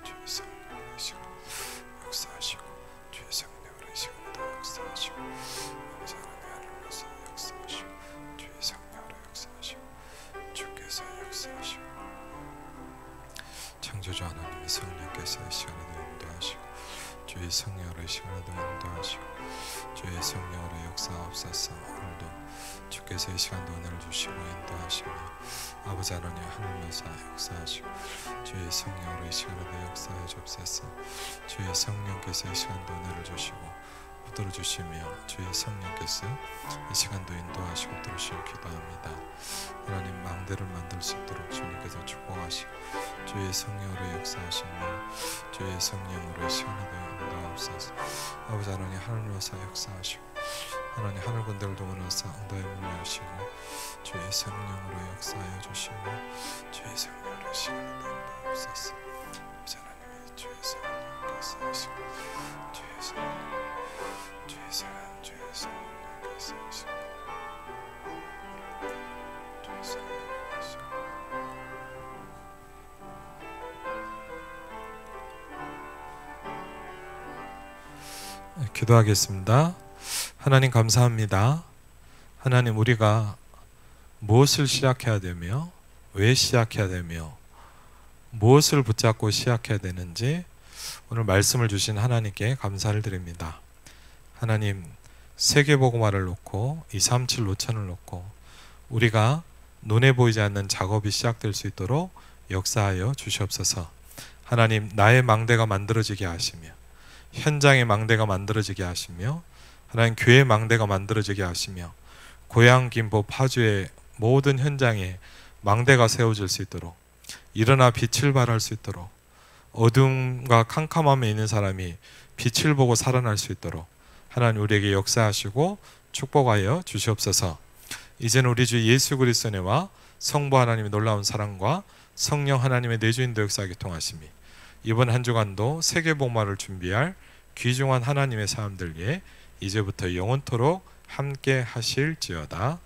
주의 성령으로 시간을 역사하시고 주의 성령으로 시간을 역사하시고 역사하시고 주의 성령으로 역사하시고 주께서 역사하시고 창조주 하나님의 성령께서 이 시간에도 인도하시고 주의 성령으로 시간에도 인도하시고 주의 성령으로 역사하옵소서. 오늘도 주께서 이 시간도 은혜를 주시고 인도하시며 아버지 하나님 하늘로서 역사하시고 주의 성령으로 이 시간에도 역사해 주옵소서. 주의 성령께서 이 시간도 은혜를 주시고 붙들어 주시며 주의 성령께서 이 시간도 인도하시고 들으시길 기도합니다. 하나님 망대를 만들 수 있도록 주님께서 축복하시고 주의 성령으로 역사하시며 주의 성령으로 이 시간에도 인도하옵소서. 아버지 하나님 하늘로서 역사하시고 하나님 하늘 군대를 동원하사 응답의 문을 여시고 주의 성령으로 역사하여 주시고 주의 성령으로 이 시간에도 인도하옵소서. 아버지 하나님의 주의 성령께서 하시고 주의 성령 주의 성령께서 하시고 주의 성령께서 기도하겠습니다. 하나님 감사합니다. 하나님 우리가 무엇을 시작해야 되며 왜 시작해야 되며 무엇을 붙잡고 시작해야 되는지 오늘 말씀을 주신 하나님께 감사를 드립니다. 하나님 세계복음화를 놓고 237 노천을 놓고 우리가 눈에 보이지 않는 작업이 시작될 수 있도록 역사하여 주시옵소서. 하나님, 나의 망대가 만들어지게 하시며 현장의 망대가 만들어지게 하시며 하나님 교회의 망대가 만들어지게 하시며 고향 김포 파주의 모든 현장에 망대가 세워질 수 있도록 일어나 빛을 발할 수 있도록 어둠과 캄캄함에 있는 사람이 빛을 보고 살아날 수 있도록 하나님 우리에게 역사하시고 축복하여 주시옵소서. 이제는 우리 주 예수 그리스도의 은혜와 성부 하나님의 놀라운 사랑과 성령 하나님의 내주인도 역사하게 통하심이 이번 한 주간도 세계복음화를 준비할 귀중한 하나님의 사람들 위해 이제부터 영원토록 함께 하실지어다.